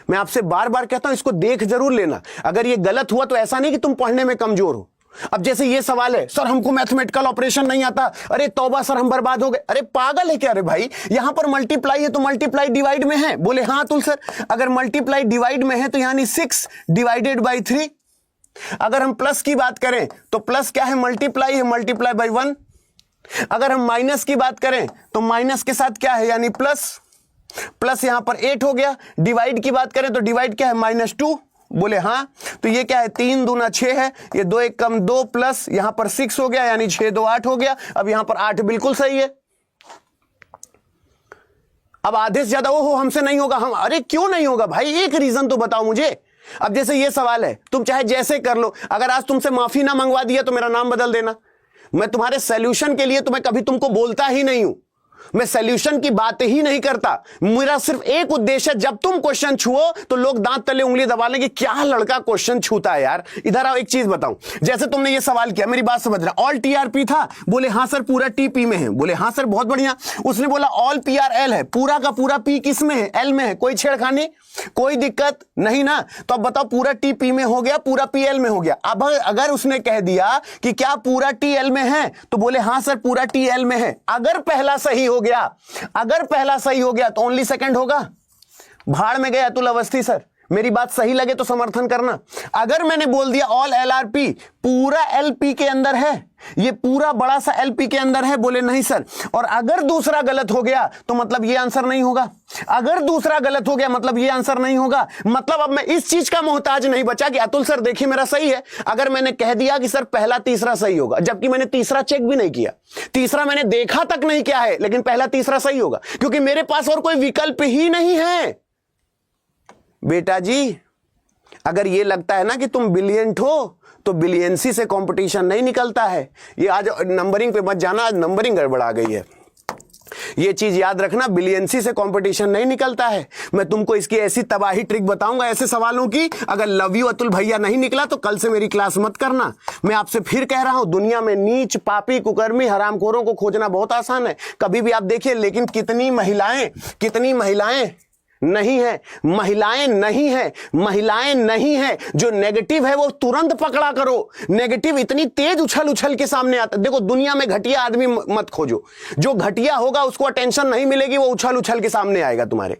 मैं आपसे बार बार कहता हूं इसको देख जरूर लेना। अगर ये गलत हुआ तो ऐसा नहीं कि तुम पढ़ने में कमजोर हो। अब जैसे ये सवाल है, सर हमको मैथमेटिकल ऑपरेशन नहीं आता। अरे तौबा सर हम बर्बाद हो गए। अरे पागल है क्या रे भाई, यहां पर मल्टीप्लाई है तो मल्टीप्लाई डिवाइड में है। बोले हाँ अतुल सर, अगर मल्टीप्लाई डिवाइड में है तो यानी 6 डिवाइडेड बाई 3। अगर हम प्लस की बात करें तो प्लस क्या है, मल्टीप्लाई है, मल्टीप्लाई बाई 1। अगर हम माइनस की बात करें तो माइनस के साथ क्या है, यानी प्लस। प्लस यहां पर 8 हो गया। डिवाइड की बात करें तो डिवाइड क्या है, -2। बोले हाँ, तो ये क्या है, 3 दूना 6 है, ये 2 1 कम 2 प्लस यहां पर 6 हो गया, यानी 6 2 8 हो गया। अब यहां पर 8 बिल्कुल सही है। अब आधे से ज्यादा ओहो हमसे नहीं होगा। हम अरे क्यों नहीं होगा भाई, एक रीजन तो बताओ मुझे। अब जैसे ये सवाल है, तुम चाहे जैसे कर लो, अगर आज तुमसे माफी ना मंगवा दिया तो मेरा नाम बदल देना। मैं तुम्हारे सॉल्यूशन के लिए तो मैं कभी तुमको बोलता ही नहीं हूं। मैं सॉल्यूशन की बात ही नहीं करता। मेरा सिर्फ एक उद्देश्य है, जब तुम क्वेश्चन छुओ तो लोग दांत तले उंगली दबा लेंगे, क्या लड़का क्वेश्चन छूता है यार। इधर आओ, एक चीज बताऊं, जैसे तुमने ये सवाल किया, मेरी बात समझ रहा, ऑल टीआरपी था, बोले हां सर पूरा टीपी में है, बोले हां सर बहुत बढ़िया। उसने बोला ऑल पीआरएल है, पूरा का पूरा पी किस में है, एल में है, कोई छेड़खानी, कोई दिक्कत नहीं ना। तो अब बताओ पूरा टीपी में हो गया, पूरा पीएल में हो गया। अब अगर उसने कह दिया कि क्या पूरा टीएल में है, तो बोले हां सर पूरा टीएल में है। अगर पहला सही हो गया, अगर पहला सही हो गया तो ओनली सेकंड होगा। भाड़ में गए अतुल अवस्थी सर, मेरी बात सही लगे तो समर्थन करना। अगर मैंने बोल दिया ऑल एलआरपी, पूरा एलपी के अंदर है, ये पूरा बड़ा सा एलपी के अंदर है, बोले नहीं सर। और अगर दूसरा गलत हो गया तो मतलब ये आंसर नहीं होगा। अगर दूसरा गलत हो गया मतलब ये आंसर नहीं होगा। मतलब अब मैं इस चीज का मोहताज नहीं बचा कि अतुल सर देखिए मेरा सही है। अगर मैंने कह दिया कि सर पहला तीसरा सही होगा, जबकि मैंने तीसरा चेक भी नहीं किया, तीसरा मैंने देखा तक नहीं क्या है, लेकिन पहला तीसरा सही होगा, क्योंकि मेरे पास और कोई विकल्प ही नहीं है। बेटा जी, अगर ये लगता है ना कि तुम ब्रिलियंट हो, तो बिलियंसी से कंपटीशन नहीं निकलता है। ये आज नंबरिंग पे मत जाना, आज नंबरिंग गड़बड़ा गई है, ये चीज याद रखना, बिलियंसी से कंपटीशन नहीं निकलता है। मैं तुमको इसकी ऐसी तबाही ट्रिक बताऊंगा ऐसे सवालों की, अगर लव यू अतुल भैया नहीं निकला तो कल से मेरी क्लास मत करना। मैं आपसे फिर कह रहा हूं, दुनिया में नीच, पापी, कुकर्मी, हरामखोरों को खोजना बहुत आसान है, कभी भी आप देखिए। लेकिन कितनी महिलाएं नहीं है, महिलाएं नहीं है जो नेगेटिव है वो तुरंत पकड़ा करो। नेगेटिव इतनी तेज उछल के सामने आता। देखो दुनिया में घटिया आदमी मत खोजो, जो घटिया होगा उसको अटेंशन नहीं मिलेगी, वो उछल के सामने आएगा तुम्हारे।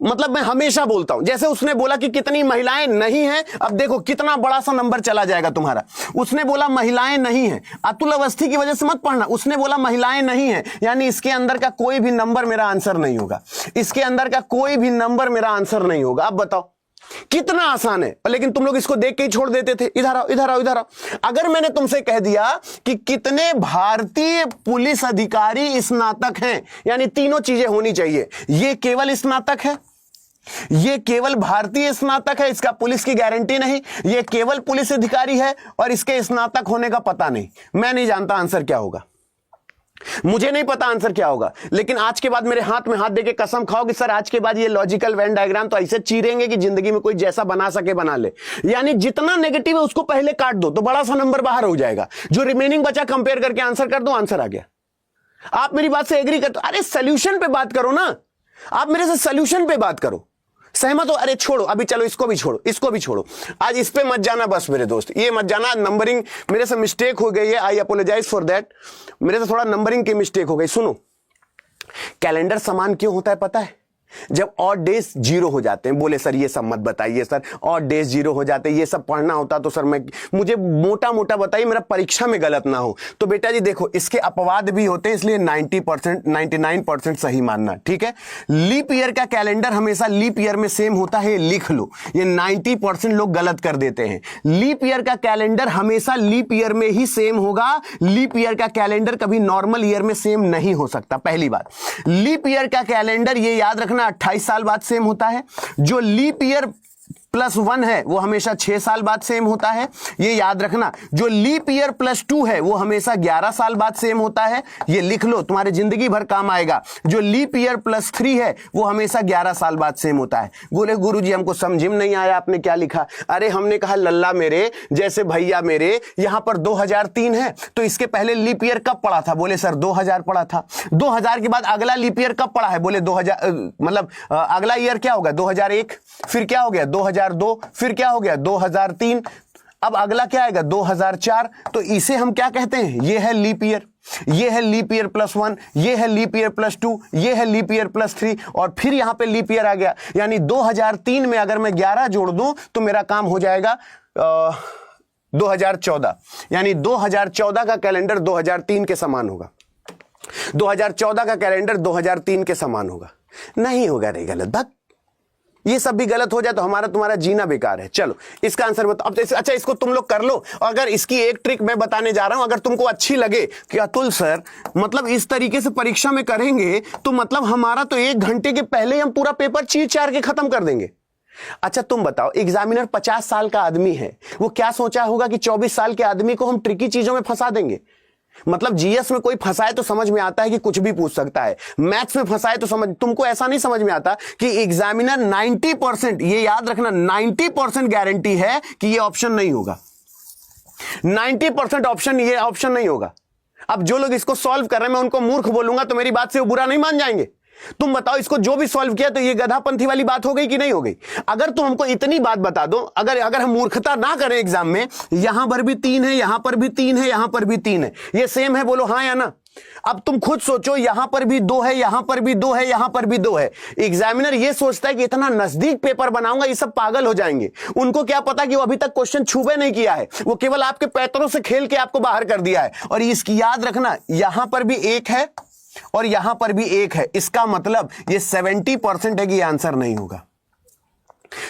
मतलब मैं हमेशा बोलता हूं, जैसे उसने बोला कि कितनी महिलाएं नहीं है, अब देखो कितना बड़ा सा नंबर चला जाएगा तुम्हारा। उसने बोला महिलाएं नहीं है, अतुल अवस्थी की वजह से मत पढ़ना, उसने बोला महिलाएं नहीं है, यानी इसके अंदर का कोई भी नंबर मेरा आंसर नहीं होगा, इसके अंदर का कोई भी नंबर मेरा आंसर नहीं होगा। अब बताओ कितना आसान है, लेकिन तुम लोग इसको देख के ही छोड़ देते थे। इधर आओ। अगर मैंने तुमसे कह दिया कि कितने भारतीय पुलिस अधिकारी स्नातक हैं, यानी तीनों चीजें होनी चाहिए, ये केवल स्नातक है, ये केवल भारतीय स्नातक है, इसका पुलिस की गारंटी नहीं, ये केवल पुलिस अधिकारी है और इसके स्नातक होने का पता नहीं। मैं नहीं जानता आंसर क्या होगा, मुझे नहीं पता आंसर क्या होगा, लेकिन आज के बाद मेरे हाथ में हाथ देके कसम खाओ कि सर आज के बाद ये लॉजिकल वेन डायग्राम तो ऐसे चीरेंगे कि जिंदगी में कोई जैसा बना सके बना ले। यानी जितना नेगेटिव है उसको पहले काट दो तो बड़ा सा नंबर बाहर हो जाएगा, जो रिमेनिंग बचा कंपेयर करके आंसर कर दो, आंसर आ गया। आप मेरी बात से एग्री करते हो? अरे सोल्यूशन पे बात करो ना, आप मेरे से सोल्यूशन पे बात करो। सहमत हो? अरे छोड़ो अभी, चलो इसको भी छोड़ो, आज इस पे मत जाना बस मेरे दोस्त, ये मत जाना। नंबरिंग मेरे से मिस्टेक हो गई है, आई अपोलोजाइज फॉर दैट, मेरे से थोड़ा नंबरिंग की मिस्टेक हो गई। सुनो, कैलेंडर समान क्यों होता है पता है? जब ऑड डेज 0 हो जाते हैं, बोले सर ये सब मत बताइए सर, ऑड डेज 0 हो जाते हैं, ये सब पढ़ना होता तो सर मुझे मोटा बताइए, मेरा परीक्षा में गलत ना हो। तो बेटा जी देखो, इसके अपवाद भी होते हैं, इसलिए 90% 99% सही मानना, ठीक है। लीप ईयर का कैलेंडर हमेशा लीप ईयर में सेम होता है, लिख लो, ये 90% लोग गलत कर देते हैं। लीप ईयर का कैलेंडर हमेशा लीप ईयर में ही सेम होगा, लीप ईयर का कैलेंडर कभी नॉर्मल ईयर में सेम नहीं हो सकता। पहली बात, लीप ईयर का कैलेंडर ये याद रखना 28 साल बाद सेम होता है, जो लीप ईयर +1 है वो हमेशा 6 साल बाद सेम होता है, ये याद रखना। जो लीप ईयर +2 है वो हमेशा 11 साल बाद सेम होता है, ये लिख लो, तुम्हारे जिंदगी भर काम आएगा। जो लीप ईयर +3 है वो हमेशा 11 साल बाद सेम होता है। बोले गुरुजी हमको समझ में नहीं आया आपने क्या लिखा। अरे हमने कहा लल्ला मेरे जैसे भैया मेरे, यहां पर 2003 है तो इसके पहले लीप ईयर कब पड़ा था? बोले सर 2000 पड़ा था। 2000 के बाद अगला लीप ईयर कब पड़ा है? बोले 2000 मतलब अगला ईयर क्या होगा? 2001, फिर क्या हो गया? 2002, फिर क्या हो गया? 2003, अब अगला क्या आएगा? 2004। तो इसे हम क्या कहते हैं? ये है लीप ईयर, ये है लीप ईयर +1, ये है लीप ईयर +2, ये है लीप ईयर +3 और फिर यहां पे लीप ईयर आ गया। यानी 2003 में अगर मैं 11 जोड़ दूं तो मेरा काम हो जाएगा 2014, यानी 2014 का कैलेंडर 2003 के समान होगा। 2014 का कैलेंडर 2003 के समान होगा। नहीं होगा रे, गलत बात। ये सब भी गलत हो जाए तो हमारा तुम्हारा जीना बेकार है। चलो इसका आंसर बताओ। अब अच्छा इसको तुम लोग कर लो। अगर इसकी एक ट्रिक मैं बताने जा रहा हूं, अगर तुमको अच्छी लगे कि अतुल सर मतलब इस तरीके से परीक्षा में करेंगे तो मतलब हमारा तो 1 घंटे के पहले हम पूरा पेपर चीर चार के खत्म कर देंगे। अच्छा तुम बताओ, एग्जामिनर 50 साल का आदमी है, वो क्या सोचा होगा कि 24 साल के आदमी को हम ट्रिकी चीजों में फंसा देंगे? मतलब जीएस में कोई फंसाए तो समझ में आता है कि कुछ भी पूछ सकता है, मैथ्स में फंसाए तो समझ, तुमको ऐसा नहीं समझ में आता कि एग्जामिनर 90%, ये याद रखना 90% गारंटी है कि ये ऑप्शन नहीं होगा, 90% ऑप्शन, ये ऑप्शन नहीं होगा। अब जो लोग इसको सॉल्व कर रहे हैं मैं उनको मूर्ख बोलूंगा तो मेरी बात से वो बुरा नहीं मान जाएंगे। तुम बताओ, इसको जो भी सॉल्व किया तो ये गधापंथी वाली बात हो गई कि नहीं हो गई? अगर तुम हमको इतनी बात बता दो, अगर हम मूर्खता ना करें एग्जाम में, यहां पर भी 3 है, यहां पर भी 3 है, यहां पर भी 3 है, ये सेम है, बोलो हाँ या ना। अब तुम खुद सोचो, यहां पर भी 2 है, यहां पर भी 2 है, यहां पर भी 2 है। एग्जामिनर ये सोचता है कि इतना नजदीक पेपर बनाऊंगा, ये सब पागल हो जाएंगे। उनको क्या पता कि वो अभी तक क्वेश्चन छुपे नहीं किया है, वो केवल आपके पैतरों से खेल के आपको बाहर कर दिया है। और इसकी याद रखना, यहां पर भी 1 है और यहां पर भी 1 है, इसका मतलब ये 70% है कि आंसर नहीं होगा,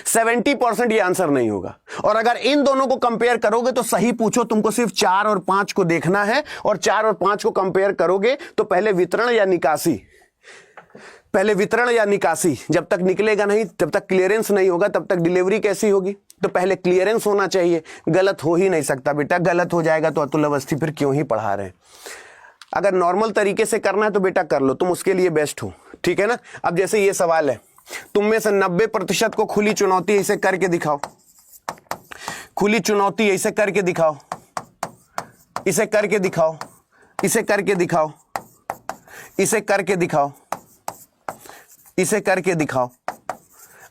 70% ये आंसर नहीं होगा। और अगर इन दोनों को कंपेयर करोगे तो सही पूछो, तुमको सिर्फ 4 और 5 को देखना है, और 4 और 5 को कंपेयर करोगे तो पहले वितरण या निकासी, पहले वितरण या निकासी, जब तक निकलेगा नहीं, जब तक क्लियरेंस नहीं होगा, तब तक डिलीवरी कैसी होगी? तो पहले क्लियरेंस होना चाहिए। गलत हो ही नहीं सकता बेटा, गलत हो जाएगा तो अतुल अवस्थी फिर क्यों ही पढ़ा रहे हैं। अगर नॉर्मल तरीके से करना है तो बेटा कर लो, तुम उसके लिए बेस्ट हो, ठीक है ना। अब जैसे ये सवाल है, तुम में से 90% को खुली चुनौती, इसे करके दिखाओ, खुली चुनौती, इसे करके दिखाओ, इसे करके दिखाओ, इसे करके दिखाओ, इसे करके दिखाओ, इसे करके दिखाओ,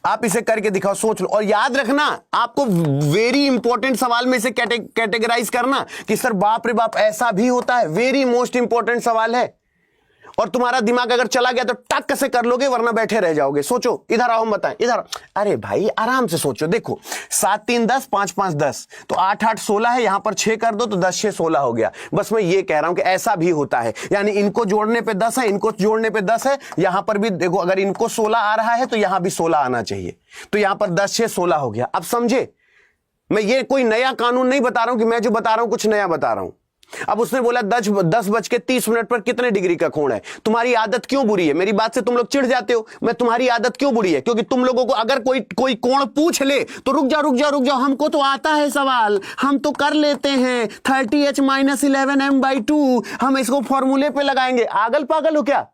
आप इसे करके दिखाओ, सोच लो। और याद रखना, आपको वेरी इंपॉर्टेंट सवाल में इसे कैटेगराइज करना कि सर बाप रे बाप ऐसा भी होता है, वेरी मोस्ट इंपॉर्टेंट सवाल है। और तुम्हारा दिमाग अगर चला गया तो टक से कर लोगे, वरना बैठे रह जाओगे। सोचो, इधर आओ, हम बताएं, इधर। अरे भाई आराम से सोचो, देखो 7 3 10, 5 5 10, तो 8 8 16 है, यहां पर 6 कर दो तो 10 6 16 हो गया। बस मैं ये कह रहा हूं कि ऐसा भी होता है, यानी इनको जोड़ने पे 10 है, इनको जोड़ने पे 10 है, यहां पर भी देखो, अगर इनको 16 आ रहा है तो यहां भी 16 आना चाहिए, तो यहां पर 10 6 16 हो गया। अब समझे, मैं ये कोई नया कानून नहीं बता रहा हूं कि मैं जो बता रहा हूं कुछ नया बता रहा हूं। अब उसने बोला 10:30 पर कितने डिग्री का कोण है। तुम्हारी आदत क्यों बुरी है? मेरी बात से तुम लोग चिढ़ जाते हो। मैं तुम्हारी आदत क्यों बुरी है? क्योंकि तुम लोगों को अगर कोई कोण पूछ ले तो रुक जाओ रुक जाओ रुक जाओ, हमको तो आता है सवाल, हम तो कर लेते हैं। 30h - 11m/2 हम इसको फॉर्मूले पे लगाएंगे। आगल पागल हो क्या?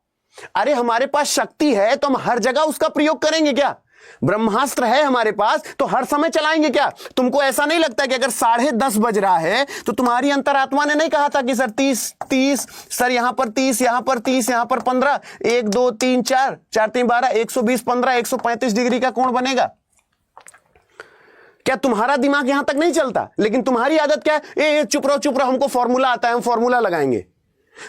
अरे हमारे पास शक्ति है तो हम हर जगह उसका प्रयोग करेंगे क्या? ब्रह्मास्त्र है हमारे पास तो हर समय चलाएंगे क्या? तुमको ऐसा नहीं लगता कि अगर 10:30 बज रहा है तो तुम्हारी अंतरात्मा ने नहीं कहा था कि सर 30 सर यहां पर 30, यहां पर 30, यहां पर 15, 1 2 3 4 4 3 12, 120 15 135 डिग्री का कोण बनेगा? क्या तुम्हारा दिमाग यहां तक नहीं चलता? लेकिन तुम्हारी आदत क्या है? ए चुप रहो, हमको फॉर्मूला आता है, हम फॉर्मूला लगाएंगे।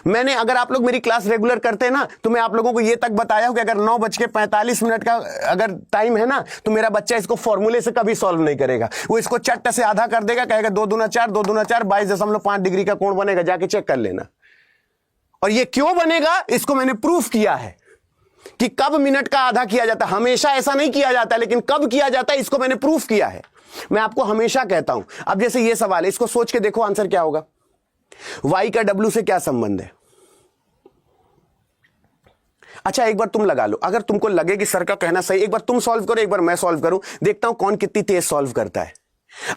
मैंने, अगर आप लोग मेरी क्लास रेगुलर करते हैं ना, तो मैं आप लोगों को यह तक बताया हूं कि अगर 9:45 का अगर टाइम है ना, तो मेरा बच्चा इसको फॉर्मूले से कभी सॉल्व नहीं करेगा। वो इसको चट्ट से आधा कर देगा, कहेगा 2 दूना 4 2 दूना 4 22.5 डिग्री का कोण बनेगा, जाके चेक कर लेना। और ये क्यों बनेगा, इसको मैंने प्रूफ किया है कि कब मिनट का आधा किया जाता है। हमेशा ऐसा नहीं किया जाता, लेकिन कब किया जाता है इसको मैंने प्रूफ किया है। मैं आपको हमेशा कहता हूं। अब जैसे ये सवाल है, इसको सोच के देखो आंसर क्या होगा। Y का W से क्या संबंध है? अच्छा एक बार तुम लगा लो, अगर तुमको लगे कि सर का कहना सही, एक बार तुम सॉल्व करो, एक बार मैं सॉल्व करूं, देखता हूं कौन कितनी तेज सॉल्व करता है।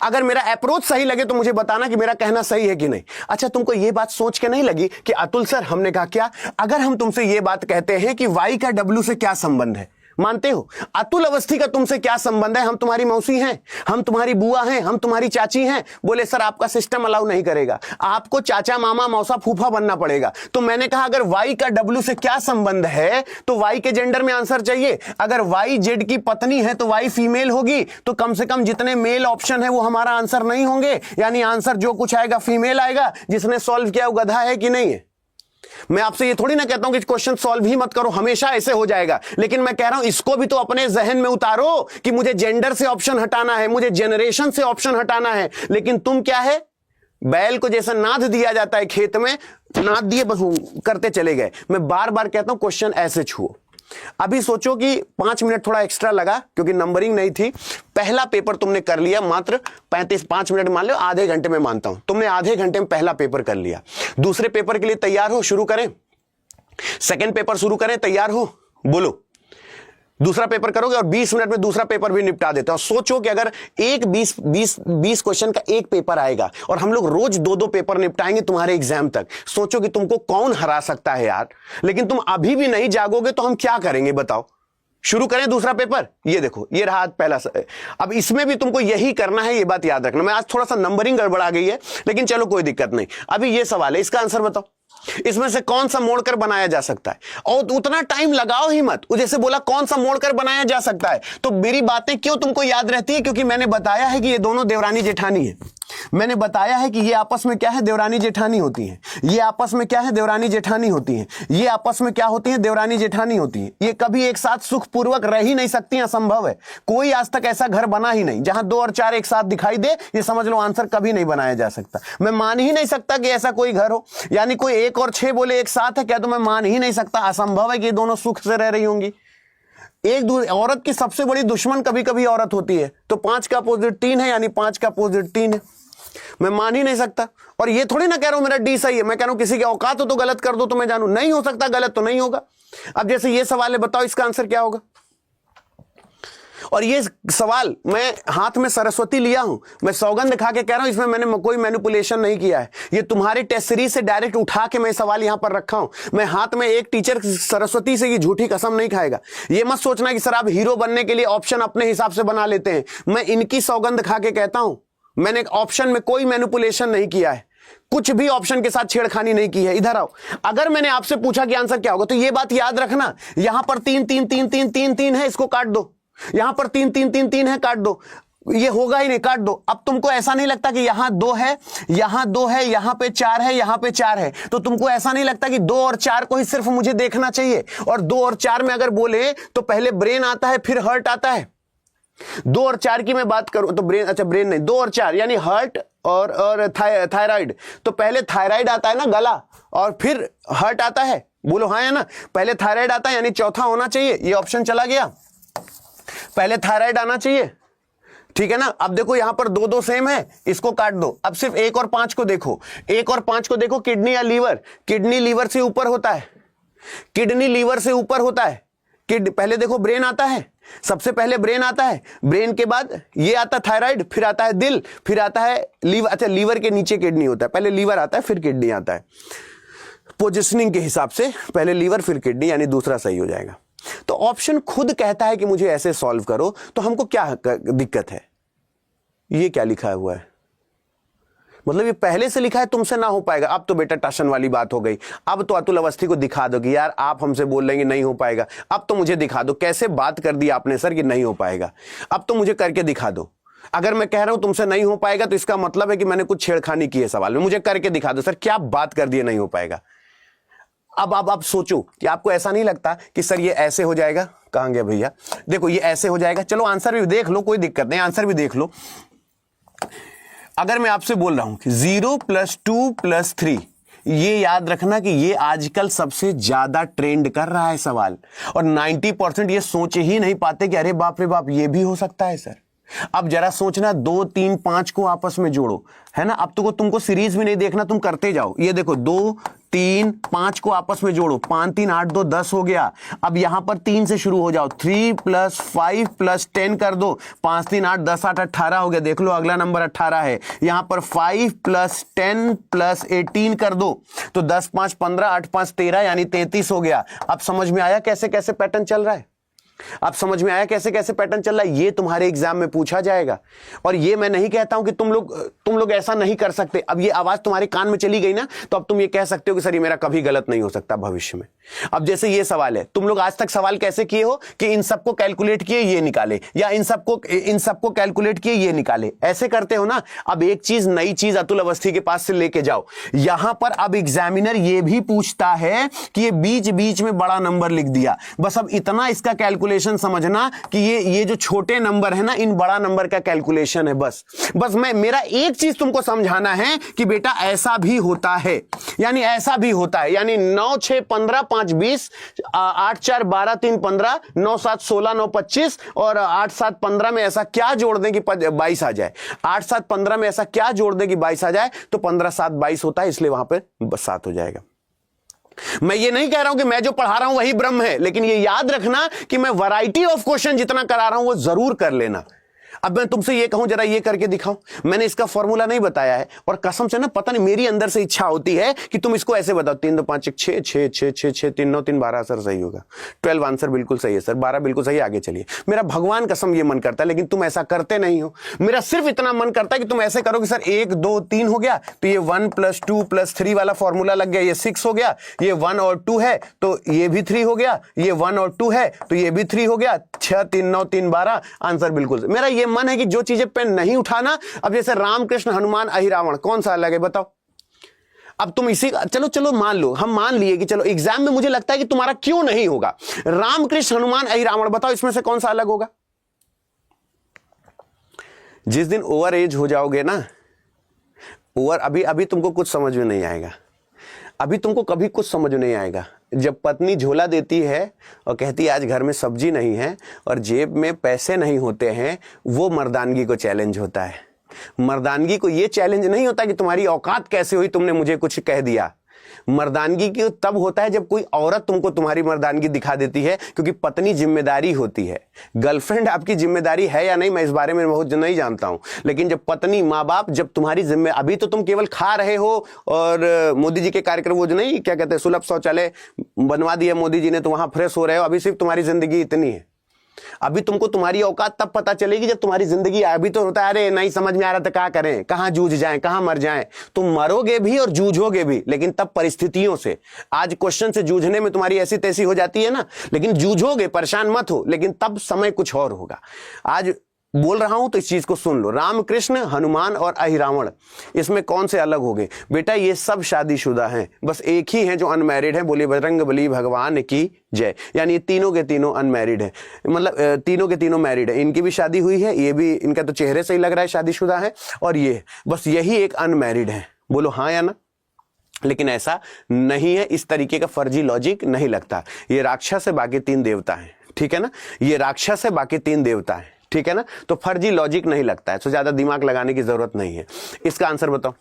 अगर मेरा अप्रोच सही लगे तो मुझे बताना कि मेरा कहना सही है कि नहीं। अच्छा तुमको यह बात सोच के नहीं लगी कि अतुल सर हमने कहा क्या, अगर हम तुमसे यह बात कहते हैं कि Y का W से क्या संबंध है, मानते हो? अतुल अवस्थी का तुमसे क्या संबंध है? हम तुम्हारी मौसी हैं, हम तुम्हारी बुआ हैं, हम तुम्हारी चाची हैं। बोले सर आपका सिस्टम अलाउ नहीं करेगा, आपको चाचा मामा मौसा फूफा बनना पड़ेगा। तो मैंने कहा अगर Y का W से क्या संबंध है तो Y के जेंडर में आंसर चाहिए। अगर Y Z की पत्नी है तो Y फीमेल होगी, तो कम से कम जितने मेल ऑप्शन है वो हमारा आंसर नहीं होंगे, यानी आंसर जो कुछ आएगा फीमेल आएगा। जिसने सॉल्व किया वो गधा है कि नहीं है? मैं आपसे ये थोड़ी ना कहता हूं कि क्वेश्चन सॉल्व ही मत करो, हमेशा ऐसे हो जाएगा, लेकिन मैं कह रहा हूं इसको भी तो अपने जहन में उतारो कि मुझे जेंडर से ऑप्शन हटाना है, मुझे जनरेशन से ऑप्शन हटाना है। लेकिन तुम क्या है, बैल को जैसा नाद दिया जाता है खेत में, नाद दिए बस करते चले गए। मैं बार बार कहता हूं क्वेश्चन ऐसे छुओ। अभी सोचो कि 5 मिनट थोड़ा एक्स्ट्रा लगा क्योंकि नंबरिंग नहीं थी। पहला पेपर तुमने कर लिया मात्र 5 मिनट, मान लो आधे घंटे में, मानता हूं तुमने आधे घंटे में पहला पेपर कर लिया। दूसरे पेपर के लिए तैयार हो? शुरू करें। सेकंड पेपर शुरू करें, तैयार हो? बोलो। दूसरा पेपर करोगे और 20 मिनट में दूसरा पेपर भी निपटा देते हो। सोचो कि अगर एक 20 क्वेश्चन का एक पेपर आएगा और हम लोग रोज 2-2 पेपर निपटाएंगे तुम्हारे एग्जाम तक, सोचो कि तुमको कौन हरा सकता है यार। लेकिन तुम अभी भी नहीं जागोगे तो हम क्या करेंगे बताओ। शुरू करें दूसरा पेपर। ये देखो, ये रहा पहला। अब इसमें भी तुमको यही करना है, ये बात याद रखना। मैं आज थोड़ा सा नंबरिंग गड़बड़ा गई है, लेकिन चलो कोई दिक्कत नहीं। अभी ये सवाल है, इसका आंसर बताओ। इसमें से कौन सा मोड़कर बनाया जा सकता है? और उतना टाइम लगाओ ही मत। जैसे बोला कौन सा मोड़कर बनाया जा सकता है, तो मेरी बातें क्यों तुमको याद रहती है? क्योंकि मैंने बताया है कि ये दोनों देवरानी जेठानी है। मैंने बताया है कि ये आपस में क्या है, देवरानी जेठानी होती हैं। ये आपस में क्या है, देवरानी जेठानी होती हैं। ये आपस में क्या होती हैं, देवरानी जेठानी होती हैं। ये कभी एक साथ सुखपूर्वक रह ही नहीं सकती, असंभव है। कोई आज तक ऐसा घर बना ही नहीं जहां 2 और 4 एक साथ दिखाई दे। ये समझ लो आंसर कभी नहीं बनाया जा सकता। मैं मान ही नहीं सकता कि ऐसा कोई घर हो, यानी कोई 1 और 6 बोले एक साथ है क्या, तो मैं मान ही नहीं सकता। असंभव है कि ये दोनों सुख से रह रही होंगी। औरत की सबसे बड़ी दुश्मन कभी कभी औरत होती है, तो 5 का अपोजिट 3 है, यानी 5 का अपोजिट 3 है। मैं मान ही नहीं सकता। और ये थोड़ी ना कह रहा हूं मेरा डी सही है, मैं कह रहा हूं किसी की औकात हो तो गलत कर दो तो मैं जानू। नहीं हो सकता, गलत तो नहीं होगा। अब जैसे ये सवाल है, बताओ इसका आंसर क्या होगा। और ये सवाल मैं हाथ में सरस्वती लिया हूं, मैं सौगंध खा के कह रहा हूं, इसमें मैंने कोई मैनिपुलेशन नहीं किया है। ये तुम्हारी टेस्ट सीरीज से डायरेक्ट उठा के मैं सवाल यहां पर रखा हूं। मैं हाथ में, एक टीचर सरस्वती से ये झूठी कसम नहीं खाएगा। ये मत सोचना कि सर आप हीरो बनने के लिए ऑप्शन अपने हिसाब से बना लेते हैं। मैं इनकी सौगंध खा के कहता हूं, मैंने ऑप्शन में कोई मैनिपुलेशन नहीं किया है, कुछ भी ऑप्शन के साथ छेड़खानी नहीं की है। इधर आओ, अगर मैंने आपसे पूछा कि आंसर क्या होगा, तो ये बात याद रखना, यहां पर 3 3 3 3 3 3 है, इसको काट दो। यहां पर 3 3 3 3 है, काट दो। ये होगा ही नहीं, काट दो। अब तुमको ऐसा नहीं लगता कि यहां 2 है, यहां 2 है, यहां पे 4 है, यहां पे 4 है, तो तुमको ऐसा नहीं लगता कि 2 और 4 को ही सिर्फ मुझे देखना चाहिए? और 2 और 4 में अगर बोले तो पहले ब्रेन आता है, फिर हर्ट आता है। 2 और 4 की मैं बात करूं तो ब्रेन, अच्छा ब्रेन नहीं, 2 और 4 यानी हर्ट और थायराइड। तो पहले थायराइड आता है ना, गला, और फिर हर्ट आता है। बोलो हाँ है ना? पहले थायराइड आता है, यानी चौथा होना चाहिए। ये ऑप्शन चला गया, पहले थायराइड आना चाहिए, ठीक है ना। अब देखो यहां पर 2 2 सेम है, इसको काट दो। अब सिर्फ 1 और 5 को देखो। 1 और 5 को देखो, किडनी या लीवर। किडनी लीवर से ऊपर होता है, किडनी लीवर से ऊपर होता है। पहले देखो ब्रेन आता है, सबसे पहले ब्रेन आता है, ब्रेन के बाद ये आता है थायराइड, फिर आता है दिल, फिर आता है लीवर। अच्छा, लीवर के नीचे किडनी होता है, पहले लीवर आता है फिर किडनी आता है। पोजिशनिंग के हिसाब से पहले लीवर फिर किडनी, यानी दूसरा सही हो जाएगा। तो ऑप्शन खुद कहता है कि मुझे ऐसे सॉल्व करो, तो हमको क्या दिक्कत है? ये क्या लिखा हुआ है, मतलब ये पहले से लिखा है, तुमसे ना हो पाएगा। अब तो बेटा टशन वाली बात हो गई। अब तो अतुल अवस्थी को दिखा दो कि यार आप हमसे बोल रहे हैं नहीं हो पाएगा, अब तो मुझे दिखा दो। कैसे बात कर दी आपने सर कि नहीं हो पाएगा, अब तो मुझे करके दिखा दो। अगर मैं कह रहा हूं तुमसे नहीं हो पाएगा तो इसका मतलब है कि मैंने कुछ छेड़खानी की है सवाल में। मुझे करके दिखा दो सर, क्या बात कर दिए नहीं हो पाएगा। अब सोचो कि आपको ऐसा नहीं लगता कि सर ये ऐसे हो जाएगा। कहां गया भैया, देखो ये ऐसे हो जाएगा। चलो आंसर भी देख लो, कोई दिक्कत नहीं, आंसर भी देख लो। अगर मैं आपसे बोल रहा हूं कि 0 + 2 + 3, ये याद रखना कि ये आजकल सबसे ज्यादा ट्रेंड कर रहा है सवाल, और 90% ये सोच ही नहीं पाते कि अरे बाप रे बाप ये भी हो सकता है सर। अब जरा सोचना, 2 3 5 को आपस में जोड़ो, है ना। अब तो तुमको सीरीज भी नहीं देखना, तुम करते जाओ। ये देखो 2 3 5 को आपस में जोड़ो, 5 3 8 2 10 हो गया। अब यहां पर 3 से शुरू हो जाओ, 3 + 5 + 10 कर दो, 5 3 8 10 8 18 हो गया। देख लो अगला नंबर 18 है। यहां पर 5 + 10 + 18 कर दो, तो 10 5 15 8 5 13, यानी 33 हो गया। अब समझ में आया कैसे कैसे पैटर्न चल रहा है? अब समझ में आया कैसे कैसे पैटर्न चल रहा है? ये तुम्हारे एग्जाम में पूछा जाएगा। और ये मैं नहीं कहता हूं कि तुम लोग ऐसा नहीं कर सकते। अब ये आवाज तुम्हारे कान में चली गई ना, तो अब तुम ये कह सकते हो कि सर ये मेरा कभी गलत नहीं हो सकता भविष्य में। अब जैसे ये सवाल है, तुम लोग आज तक सवाल कैसे किए हो कि इन सबको कैलकुलेट किए ये निकाले, या इन सबको कैलकुलेट किए ये निकाले, ऐसे करते हो ना। अब एक चीज, नई चीज अतुल अवस्थी के पास से लेके जाओ। यहां पर अब एग्जामिनर ये भी पूछता है कि ये बीच बीच में बड़ा नंबर लिख दिया, बस अब इतना इसका कैलकुलेशन समझना कि ये जो छोटे नंबर है ना, इन बड़ा नंबर का कैलकुलेशन है। बस मेरा एक चीज तुमको समझाना है कि बेटा ऐसा भी होता है, यानी ऐसा भी होता है, यानी 9 6 15 5 20, 8 4 12 3 15, 9 7 16 9 25, और 8 7 15 में ऐसा क्या जोड़ दें कि 22 आ जाए। 8 7 15 में ऐसा क्या जोड़ दें कि 22 आ जाए, तो 15 7 22 होता है, इसलिए वहां पर 7 हो जाएगा। मैं ये नहीं कह रहा हूं कि मैं जो पढ़ा रहा हूं वही ब्रह्म है, लेकिन ये याद रखना कि मैं वैरायटी ऑफ क्वेश्चन जितना करा रहा हूं वो जरूर कर लेना। अब मैं तुमसे ये कहूं जरा ये करके दिखाओ, मैंने इसका फॉर्मूला नहीं बताया है और कसम से ना पता नहीं मेरी अंदर से इच्छा होती है कि तुम इसको ऐसे बताओ 3 2 5 1 6 6 6 6 6 3 9 3 12 सर सही होगा। 12 आंसर बिल्कुल सही है सर, 12 बिल्कुल सही, आगे चलिए। मेरा भगवान कसम ये मन करता है, लेकिन तुम ऐसा करते नहीं हो। मेरा सिर्फ इतना मन करता है कि तुम ऐसे करो कि सर 1 2 3 हो गया तो ये 1 + 2 + 3 वाला फॉर्मूला लग गया, ये 6 हो गया, ये 1 और 2 है तो ये भी 3 हो गया, ये 1 और 2 है तो ये भी 3 हो गया, 6 3 9 3 12 आंसर बिल्कुल। मेरा ये मन है कि जो चीजें पेन नहीं उठाना, अब जैसे रामकृष्ण हनुमान अहिरावण कौन सा अलग है बताओ। अब तुम इसी चलो मान लो, हम मान लिए कि चलो एग्जाम में मुझे लगता है कि तुम्हारा क्यों नहीं होगा। रामकृष्ण हनुमान अहिरावण बताओ इसमें से कौन सा अलग होगा। जिस दिन ओवर एज हो जाओगे ना, अभी तुमको कुछ समझ में नहीं आएगा, अभी तुमको कभी कुछ समझ में नहीं आएगा। जब पत्नी झोला देती है और कहती है आज घर में सब्जी नहीं है और जेब में पैसे नहीं होते हैं, वो मर्दानगी को चैलेंज होता है। मर्दानगी को ये चैलेंज नहीं होता कि तुम्हारी औकात कैसे हुई, तुमने मुझे कुछ कह दिया। मर्दानगी की तब होता है जब कोई औरत तुमको तुम्हारी मर्दानगी दिखा देती है, क्योंकि पत्नी जिम्मेदारी होती है। गर्लफ्रेंड आपकी जिम्मेदारी है या नहीं मैं इस बारे में बहुत नहीं जानता हूं, लेकिन जब पत्नी माँ बाप जब तुम्हारी अभी तो तुम केवल खा रहे हो और मोदी जी के कार्यक्रम वो जो नहीं क्या कहते हैं सुलभ शौचालय बनवा दिया मोदी जी ने तो वहां फ्रेश हो रहे हो, अभी सिर्फ तुम्हारी जिंदगी इतनी है। अभी तुमको तुम्हारी औकात तब पता चलेगी जब तुम्हारी जिंदगी, अभी तो होता है अरे नहीं समझ में आ रहा तो क्या करें, कहां जूझ जाएं, कहां मर जाएं। तुम मरोगे भी और जूझोगे भी, लेकिन तब परिस्थितियों से। आज क्वेश्चन से जूझने में तुम्हारी ऐसी तैसी हो जाती है ना, लेकिन जूझोगे, परेशान मत हो, लेकिन तब समय कुछ और होगा। आज बोल रहा हूं तो इस चीज को सुन लो। रामकृष्ण हनुमान और अहिरावण इसमें कौन से अलग हो गए बेटा? ये सब शादीशुदा हैं, बस एक ही हैं जो अनमैरिड हैं। बोलिए बजरंगबली भगवान की जय। यानी तीनों के तीनों अनमैरिड हैं, मतलब तीनों के तीनों मैरिड है। इनकी भी शादी हुई है, ये भी, इनका तो चेहरे से ही लग रहा है शादीशुदा है, और ये बस यही एक अनमैरिड है। बोलो हाँ या ना? लेकिन ऐसा नहीं है, इस तरीके का फर्जी लॉजिक नहीं लगता। ये राक्षस है, बाकी 3 देवता हैं, ठीक है ना? ये राक्षस है, बाकी 3 देवता हैं, ठीक है ना? तो फर्जी लॉजिक नहीं लगता है, तो ज्यादा दिमाग लगाने की जरूरत नहीं है। इसका आंसर बताओ,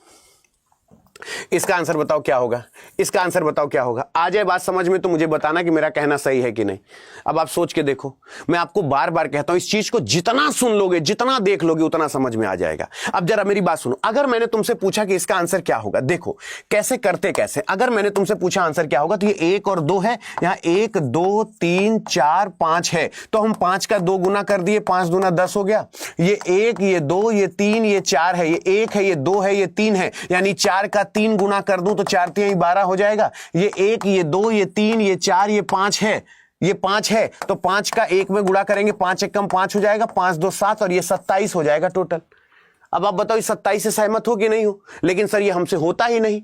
इसका आंसर बताओ क्या होगा? इसका आंसर बताओ क्या होगा? आ जाए बात समझ में तो मुझे बताना कि मेरा कहना सही है कि नहीं। अब आप सोच के देखो, मैं आपको बार बार कहता हूं इस चीज को जितना सुन लोगे, जितना देख लोगे, उतना समझ में आ जाएगा। अब जरा मेरी बात सुनो, अगर मैंने तुमसे पूछा कि इसका आंसर क्या होगा, देखो कैसे करते कैसे। अगर मैंने तुमसे पूछा आंसर क्या होगा, तो ये 1 और 2 है, यहां 1 2 3 4 5 है, तो हम 5 का 2 गुना कर दिए, 5 दूना 10 हो गया। ये 1 ये 2 ये 3 ये 4 है, ये 1 है ये 2 है ये 3 है, यानी 4 का 3 गुना कर दूं तो 4 3 12 हो जाएगा। ये 1 ये 2 ये 3 ये 4 ये 5 है, ये 5 है, तो 5 का 1 में गुणा करेंगे, 5 1 कम 5 हो जाएगा, 5 2 7 और ये 27 हो जाएगा टोटल। अब आप बताओ इस 27 से सहमत हो कि नहीं हो? लेकिन सर ये हमसे होता ही नहीं।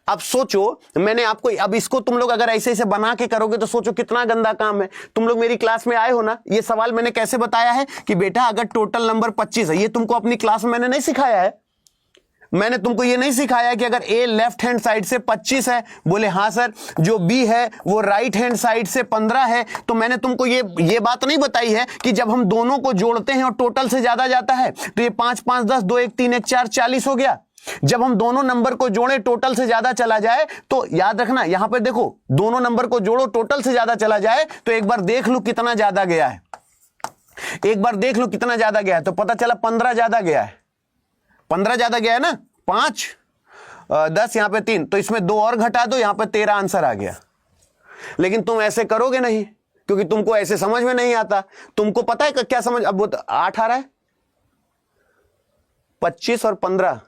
अब सोचो, मैंने आपको, अब इसको तुम लोग अगर ऐसे ऐसे बना के करोगे तो सोचो कितना गंदा काम है। तुम लोग मेरी क्लास में आए हो ना, ये सवाल मैंने कैसे बताया है कि बेटा अगर टोटल नंबर 25 है, ये तुमको अपनी क्लास में मैंने नहीं सिखाया है। मैंने तुमको ये नहीं सिखाया कि अगर ए लेफ्ट हैंड साइड से 25 है, बोले हाँ सर, जो बी है वो राइट हैंड साइड से 15 है। तो मैंने तुमको ये बात नहीं बताई है कि जब हम दोनों को जोड़ते हैं और टोटल से ज्यादा जाता है तो ये 5 5 10 2 1 3 1 4 40 हो गया। जब हम दोनों नंबर को जोड़े टोटल से ज्यादा चला जाए तो याद रखना, यहां पर देखो दोनों नंबर को जोड़ो टोटल से ज्यादा चला जाए तो एक बार देख लो कितना ज्यादा गया है, एक बार देख लो कितना ज्यादा गया है, तो पता चला 15 ज्यादा गया है। 15 ज्यादा गया है ना, 5 10 यहां पे 3, तो इसमें 2 और घटा दो, यहां पे 13 आंसर आ गया। लेकिन तुम ऐसे करोगे नहीं, क्योंकि तुमको ऐसे समझ में नहीं आता। तुमको पता है क्या समझ, अब वो 8 आ रहा है, 25 और 15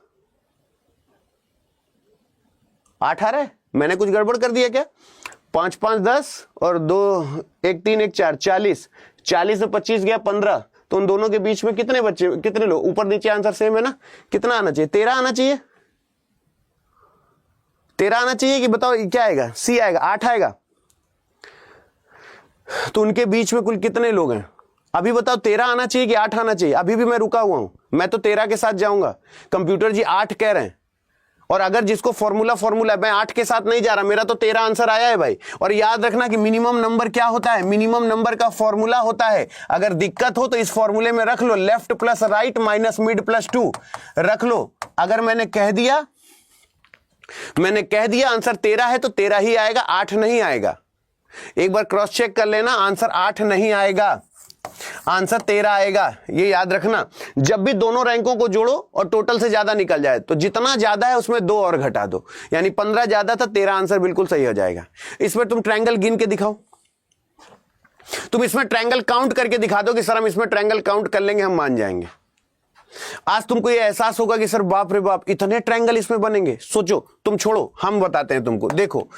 8 आ रहा है। मैंने कुछ गड़बड़ कर दिया क्या? 5 5 10 और 2 1 3 1 4 40, 40 में 25 गया 15, तो उन दोनों के बीच में कितने बच्चे, कितने लोग? ऊपर नीचे आंसर सेम है ना, कितना आना चाहिए? 13 आना चाहिए, 13 आना चाहिए कि बताओ क्या आएगा? सी आएगा, 8 आएगा। तो उनके बीच में कुल कितने लोग हैं? अभी बताओ 13 आना चाहिए कि 8 आना चाहिए? अभी भी मैं रुका हुआ हूं, मैं तो 13 के साथ जाऊंगा। कंप्यूटर जी 8 कह रहे हैं, और अगर जिसको फॉर्मूला मैं 8 के साथ नहीं जा रहा, मेरा तो 13 आंसर आया है भाई। और याद रखना कि मिनिमम नंबर क्या होता है, मिनिमम नंबर का फॉर्मूला होता है। अगर दिक्कत हो तो इस फॉर्मूले में रख लो, left plus right minus mid plus 2 रख लो। अगर मैंने कह दिया मैंने कह दिया आंसर 13 है तो 13 ही आएगा, 8 नहीं आएगा। एक बार क्रॉस चेक कर लेना, आंसर 8 नहीं आएगा, आंसर 13 आएगा। ये याद रखना, जब भी दोनों रैंकों को जोड़ो और टोटल से ज्यादा निकल जाए तो जितना ज्यादा है उसमें 2 और घटा दो, यानी 15 ज्यादा था, 13 आंसर बिल्कुल सही हो जाएगा। इसमें तुम ट्रायंगल गिन के दिखाओ, तुम इसमें ट्रायंगल काउंट करके दिखा दो कि सर हम इसमें ट्रायंगल काउंट कर लेंगे, हम मान जाएंगे। आज तुमको ये एहसास होगा कि सर बाप रे बाप इतने ट्रायंगल इसमें बनेंगे। सोचो, तुम छोड़ो, हम बताते हैं तुमको। देखो,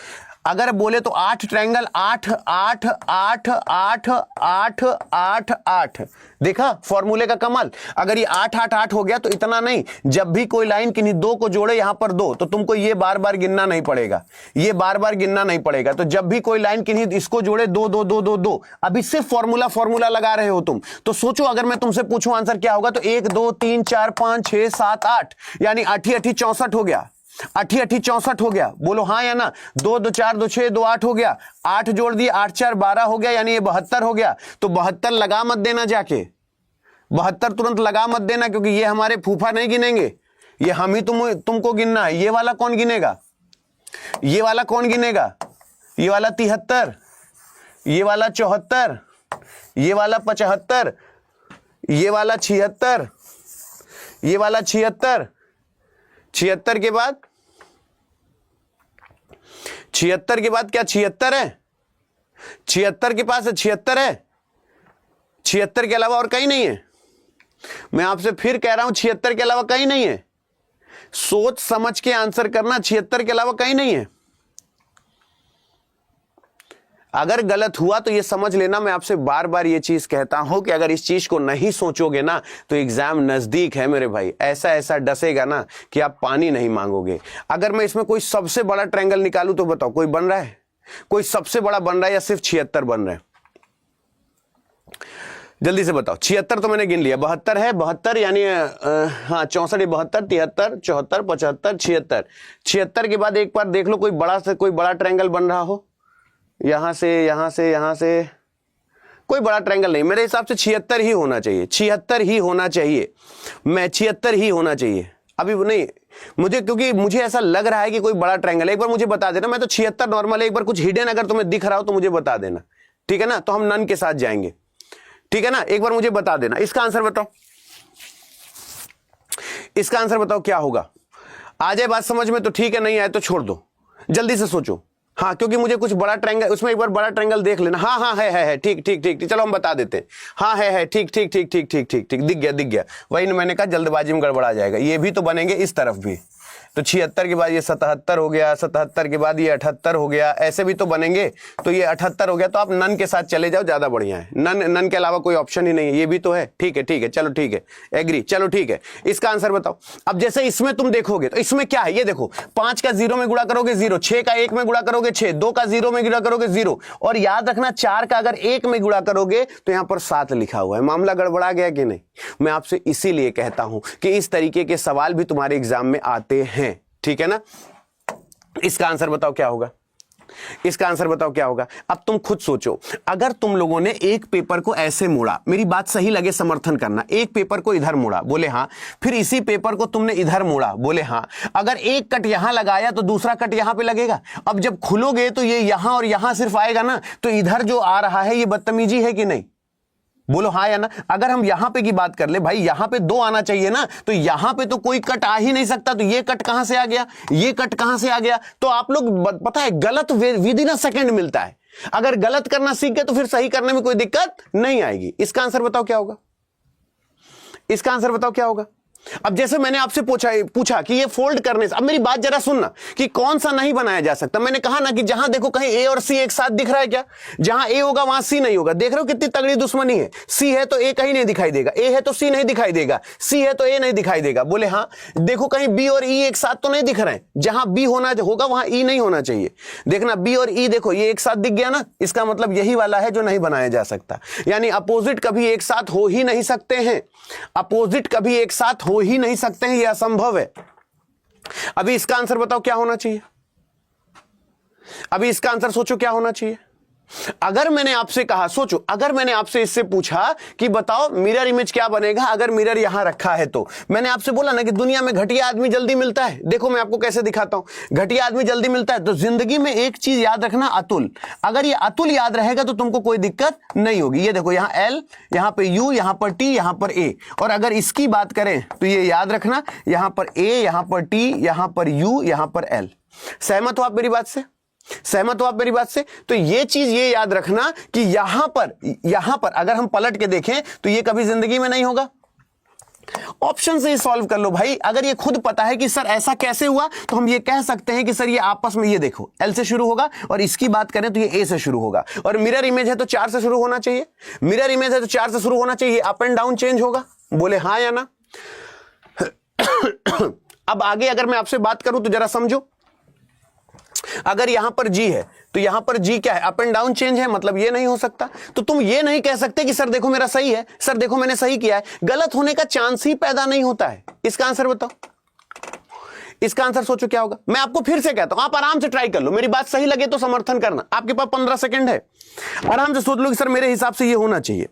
अगर बोले तो 8 ट्रायंगल, 8 8 8 8 8 8 8, देखा फॉर्मूले का कमाल। अगर ये 8 8 8 हो गया तो इतना नहीं, जब भी कोई लाइन किन्हीं 2 को जोड़े यहां पर 2, तो तुमको ये बार बार गिनना नहीं पड़ेगा, ये बार बार गिनना नहीं पड़ेगा। तो जब भी कोई लाइन किन्हीं इसको जोड़े 2 2 2 2 2, अभी सिर्फ फॉर्मूला लगा रहे हो तुम। तो सोचो, अगर मैं तुमसे पूछूं आंसर क्या होगा, तो 1 2 3 4 5 6 7 8, यानी 8 8 64 हो गया, 8 8 64 हो गया। बोलो हाँ या ना। 2 2 4 2 6 2 8 हो गया, 8 जोड़ दिए, 8 4 12 हो गया, यानी ये 72 हो गया। तो 72 लगा मत देना, जाके 72 तुरंत लगा मत देना, क्योंकि ये हमारे फूफा नहीं गिनेंगे, ये हम ही तुमको गिनना है। ये वाला कौन गिनेगा, ये वाला कौन गिनेगा, ये वाला 73, ये वाला 74, ये वाला 75, ये वाला 76, ये वाला 76, 76 के बाद 76 के बाद क्या 76 है, 76 के पास 76 है, 76 के अलावा और कहीं नहीं है। मैं आपसे फिर कह रहा हूं 76 के अलावा कहीं नहीं है। सोच समझ के आंसर करना, 76 के अलावा कहीं नहीं है। अगर गलत हुआ तो ये समझ लेना, मैं आपसे बार बार ये चीज कहता हूं कि अगर इस चीज को नहीं सोचोगे ना तो एग्जाम नजदीक है मेरे भाई, ऐसा ऐसा डसेगा ना कि आप पानी नहीं मांगोगे। अगर मैं इसमें कोई सबसे बड़ा ट्रायंगल निकालूं तो बताओ, कोई बन रहा है, कोई सबसे बड़ा बन रहा है या सिर्फ 76 बन रहे हैं? जल्दी से बताओ। 76 तो मैंने गिन लिया, 72 है, 72 यानी हाँ 64 72 73 74 75 76। 76 के बाद एक बार देख लो कोई बड़ा ट्रायंगल बन रहा हो, यहां से यहां से यहां से, कोई बड़ा ट्रायंगल नहीं। मेरे हिसाब से 76 ही होना चाहिए, 76 ही होना चाहिए, मैं 76 ही होना चाहिए अभी नहीं मुझे, क्योंकि मुझे ऐसा लग रहा है कि कोई बड़ा ट्रायंगल है। एक बार मुझे बता देना, मैं तो 76 नॉर्मल है, एक बार कुछ हिडन अगर तुम्हें दिख रहा हो तो मुझे बता देना, ठीक है ना? तो हम नन के साथ जाएंगे, ठीक है ना? एक बार मुझे बता देना। इसका आंसर बताओ, इसका आंसर बताओ क्या होगा। आ जाए बात समझ में तो ठीक है, नहीं आए तो छोड़ दो, जल्दी से सोचो। हाँ, क्योंकि मुझे कुछ बड़ा ट्रायंगल, उसमें एक बार बड़ा ट्रायंगल देख लेना। हाँ हाँ है, ठीक ठीक ठीक, चलो हम बता देते हैं। हाँ है, ठीक ठीक ठीक ठीक ठीक ठीक ठीक, दिख गया। वही मैंने कहा जल्दबाजी में गड़बड़ा जाएगा। ये भी तो बनेंगे इस तरफ भी, तो 76 के बाद ये 77 हो गया, 77 के बाद ये 78 हो गया, ऐसे भी तो बनेंगे। तो ये 78 हो गया, तो आप नन के साथ चले जाओ, ज्यादा बढ़िया है। नन के अलावा कोई ऑप्शन ही नहीं है, ये भी तो है। ठीक है, चलो ठीक है, एग्री, चलो ठीक है। इसका आंसर बताओ। अब जैसे इसमें तुम देखोगे तो इसमें क्या है, ये देखो, 5 का 0 में गुणा करोगे 0, 6 का 1 में गुणा करोगे 6, 2 का 0 में गुणा करोगे 0, और याद रखना 4 का अगर 1 में गुणा करोगे तो यहां पर 7 लिखा हुआ है। मामला गड़बड़ा गया कि नहीं? मैं आपसे इसीलिए कहता हूं कि इस तरीके के सवाल भी तुम्हारे एग्जाम में आते हैं, ठीक है ना? इसका आंसर बताओ क्या होगा, इसका आंसर बताओ क्या होगा। अब तुम खुद सोचो, अगर तुम लोगों ने एक पेपर को ऐसे मोड़ा, मेरी बात सही लगे समर्थन करना, एक पेपर को इधर मोड़ा, बोले हाँ, फिर इसी पेपर को तुमने इधर मोड़ा, बोले हाँ, अगर एक कट यहां लगाया तो दूसरा कट यहां पे लगेगा। अब जब खुलोगे तो ये यहां और यहां सिर्फ आएगा ना, तो इधर जो आ रहा है ये बदतमीजी है कि नहीं? बोलो हाँ या ना। अगर हम यहां पे की बात कर ले, भाई यहां पे 2 आना चाहिए ना, तो यहां पे तो कोई कट आ ही नहीं सकता, तो ये कट कहां से आ गया, ये कट कहां से आ गया? तो आप लोग पता है गलत विद इन अ सेकंड मिलता है। अगर गलत करना सीख गए तो फिर सही करने में कोई दिक्कत नहीं आएगी। इसका आंसर बताओ क्या होगा, इसका आंसर बताओ क्या होगा। अब जैसे मैंने आपसे पूछा कि ये फोल्ड करने से, अब मेरी बात जरा सुनना कि कौन सा नहीं बनाया जा सकता। मैंने कहा ना कि जहां देखो कहीं ए और सी एक साथ दिख रहा है क्या, जहां ए होगा वहां सी नहीं होगा। देख रहे हो कितनी तगड़ी दुश्मनी है। सी है तो ए कहीं नहीं दिखाई देगा, ए है तो सी नहीं दिखाई देगा, सी है तो ए नहीं दिखाई देगा। बोले हाँ, देखो कहीं बी और ई एक साथ तो नहीं दिख रहे हैं, जहां बी होना होगा वहां ई नहीं होना चाहिए। देखना बी और ई देखो ये एक साथ दिख गया ना, इसका मतलब यही वाला है जो नहीं बनाया जा सकता। यानी अपोजिट कभी एक साथ हो ही नहीं सकते हैं, अपोजिट कभी एक साथ हो ही नहीं सकते हैं, यह असंभव है। अभी इसका आंसर बताओ क्या होना चाहिए, अभी इसका आंसर सोचो क्या होना चाहिए। अगर मैंने आपसे कहा, सोचो, अगर मैंने आपसे इससे पूछा कि बताओ मिरर इमेज क्या बनेगा अगर मिरर यहां रखा है, तो मैंने आपसे बोला ना कि दुनिया में घटिया आदमी जल्दी मिलता है। देखो मैं आपको कैसे दिखाता हूं, घटिया आदमी जल्दी मिलता है। तो जिंदगी में एक चीज याद रखना, अतुल। अगर ये अतुल याद रहेगा तो तुमको कोई दिक्कत नहीं होगी। ये देखो, यहां एल, यहां पर यू, यहां पर टी, यहां पर ए। और अगर इसकी बात करें तो ये याद रखना, यहां पर ए, यहां पर टी, यहां पर यू, यहां पर एल। सहमत हो आप मेरी बात से? सहमत हो आप मेरी बात से? तो ये चीज ये याद रखना कि यहां पर अगर हम पलट के देखें तो ये कभी जिंदगी में नहीं होगा। ऑप्शन से ही सॉल्व कर लो भाई। अगर ये खुद पता है कि सर ऐसा कैसे हुआ, तो हम ये कह सकते हैं कि सर ये आपस में, ये देखो एल से शुरू होगा और इसकी बात करें तो ये ए से शुरू होगा। और मिरर इमेज है तो 4 से शुरू होना चाहिए। मिरर इमेज है तो 4 से शुरू होना चाहिए। अप एंड डाउन चेंज होगा। बोले हाँ या ना? अब आगे अगर मैं आपसे बात करूं तो जरा समझो। अगर यहां पर जी है तो यहां पर जी क्या है? अप एंड डाउन चेंज है, मतलब ये नहीं हो सकता। तो तुम ये नहीं कह सकते कि सर देखो मेरा सही है, सर देखो मैंने सही किया है। गलत होने का चांस ही पैदा नहीं होता है। इसका आंसर बताओ, इसका आंसर सोचो क्या होगा। मैं आपको फिर से कहता हूं, आप आराम से ट्राई कर लो। मेरी बात सही लगे तो समर्थन करना। आपके पास 15 सेकंड है, आराम से सोच लो कि सर मेरे हिसाब से ये होना चाहिए।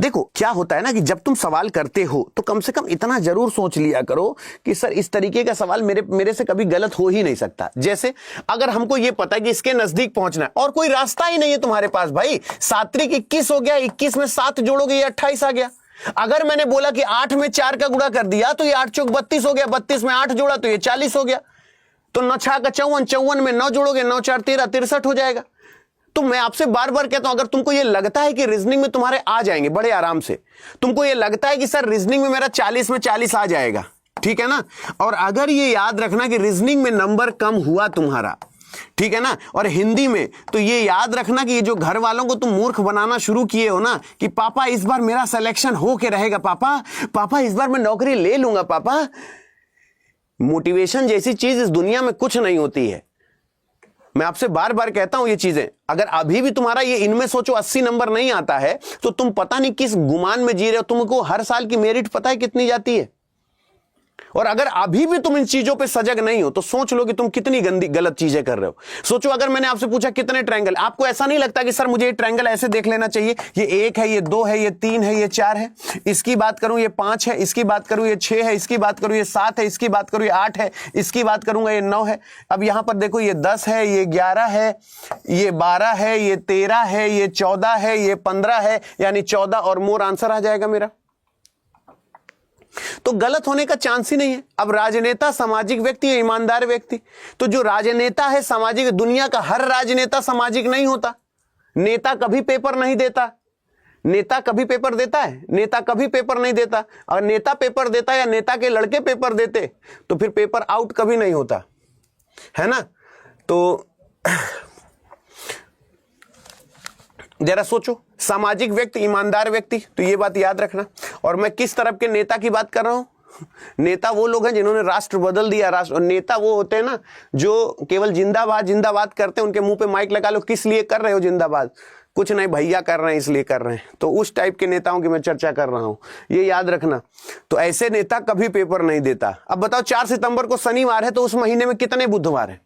देखो क्या होता है ना कि जब तुम सवाल करते हो तो कम से कम इतना जरूर सोच लिया करो कि सर इस तरीके का सवाल मेरे से कभी गलत हो ही नहीं सकता। जैसे अगर हमको ये पता है कि इसके नजदीक पहुंचना है और कोई रास्ता ही नहीं है तुम्हारे पास, भाई 7 त्रिक 21 हो गया, 21 में 7 जोड़ोगे ये 28 आ गया। अगर मैंने बोला कि 8 में 4 का गुणा कर दिया तो ये 8 चौक 32 हो गया, 32 में 8 जोड़ा तो ये 40 हो गया। तो 9 6 का 54, 54 में 9 जोड़ोगे 9 4 13, 63 हो जाएगा। तो मैं आपसे बार बार कहता हूं, अगर तुमको ये लगता है कि रीजनिंग में तुम्हारे आ जाएंगे बड़े आराम से, तुमको ये लगता है कि सर रीजनिंग में मेरा 40 में 40 आ जाएगा, ठीक है ना। और अगर ये याद रखना कि रीजनिंग में नंबर कम हुआ तुम्हारा, ठीक है ना, और हिंदी में, तो ये याद रखना कि ये जो घर वालों को तुम मूर्ख बनाना शुरू किए हो ना कि पापा इस बार मेरा सिलेक्शन हो के रहेगा, पापा इस बार मैं नौकरी ले लूंगा पापा। मोटिवेशन जैसी चीज इस दुनिया में कुछ नहीं होती है। मैं आपसे बार बार कहता हूं ये चीजें, अगर अभी भी तुम्हारा ये इनमें सोचो 80 नंबर नहीं आता है तो तुम पता नहीं किस गुमान में जी रहे हो। तुमको हर साल की मेरिट पता है कितनी जाती है? और अगर अभी भी तुम इन चीजों पे सजग नहीं हो तो सोच लो कि तुम कितनी गलत चीजें कर रहे हो। सोचो अगर मैंने आपसे पूछा कितने ट्रायंगल, आपको ऐसा नहीं लगता कि सर मुझे ये ट्रायंगल ऐसे देख लेना चाहिए, ये 1 है, ये 2 है, ये 3 है, ये 4 है, इसकी बात करूं ये 5 है, इसकी बात करूं ये 6 है, इसकी बात करूं ये 7 है, इसकी बात करूं ये 8 है, इसकी बात करूंगा ये 9 है। अब यहां पर देखो ये 10 है, ये 11 है, ये 12 है, ये 13 है, ये 14 है, ये 15 है, यानी 14 और मोर आंसर आ जाएगा मेरा। तो गलत होने का चांस ही नहीं है। अब राजनेता सामाजिक व्यक्ति है, ईमानदार व्यक्ति, तो जो राजनेता है सामाजिक, दुनिया का हर राजनेता सामाजिक नहीं होता। नेता कभी पेपर नहीं देता। नेता कभी पेपर देता है? नेता कभी पेपर नहीं देता। अगर नेता पेपर देता या नेता के लड़के पेपर देते तो फिर पेपर आउट कभी नहीं होता, है ना। तो जरा सोचो, सामाजिक व्यक्ति, ईमानदार व्यक्ति, तो ये बात याद रखना। और मैं किस तरफ के नेता की बात कर रहा हूं? नेता वो लोग हैं जिन्होंने राष्ट्र बदल दिया। राष्ट्र, और नेता वो होते हैं ना जो केवल जिंदाबाद जिंदाबाद करते हैं। उनके मुंह पे माइक लगा लो, किस लिए कर रहे हो जिंदाबाद? कुछ नहीं भैया कर रहे हैं इसलिए कर रहे हैं। तो उस टाइप के नेताओं की मैं चर्चा कर रहा हूं, ये याद रखना। तो ऐसे नेता कभी पेपर नहीं देता। अब बताओ 4 सितंबर को शनिवार है तो उस महीने में कितने बुधवार है?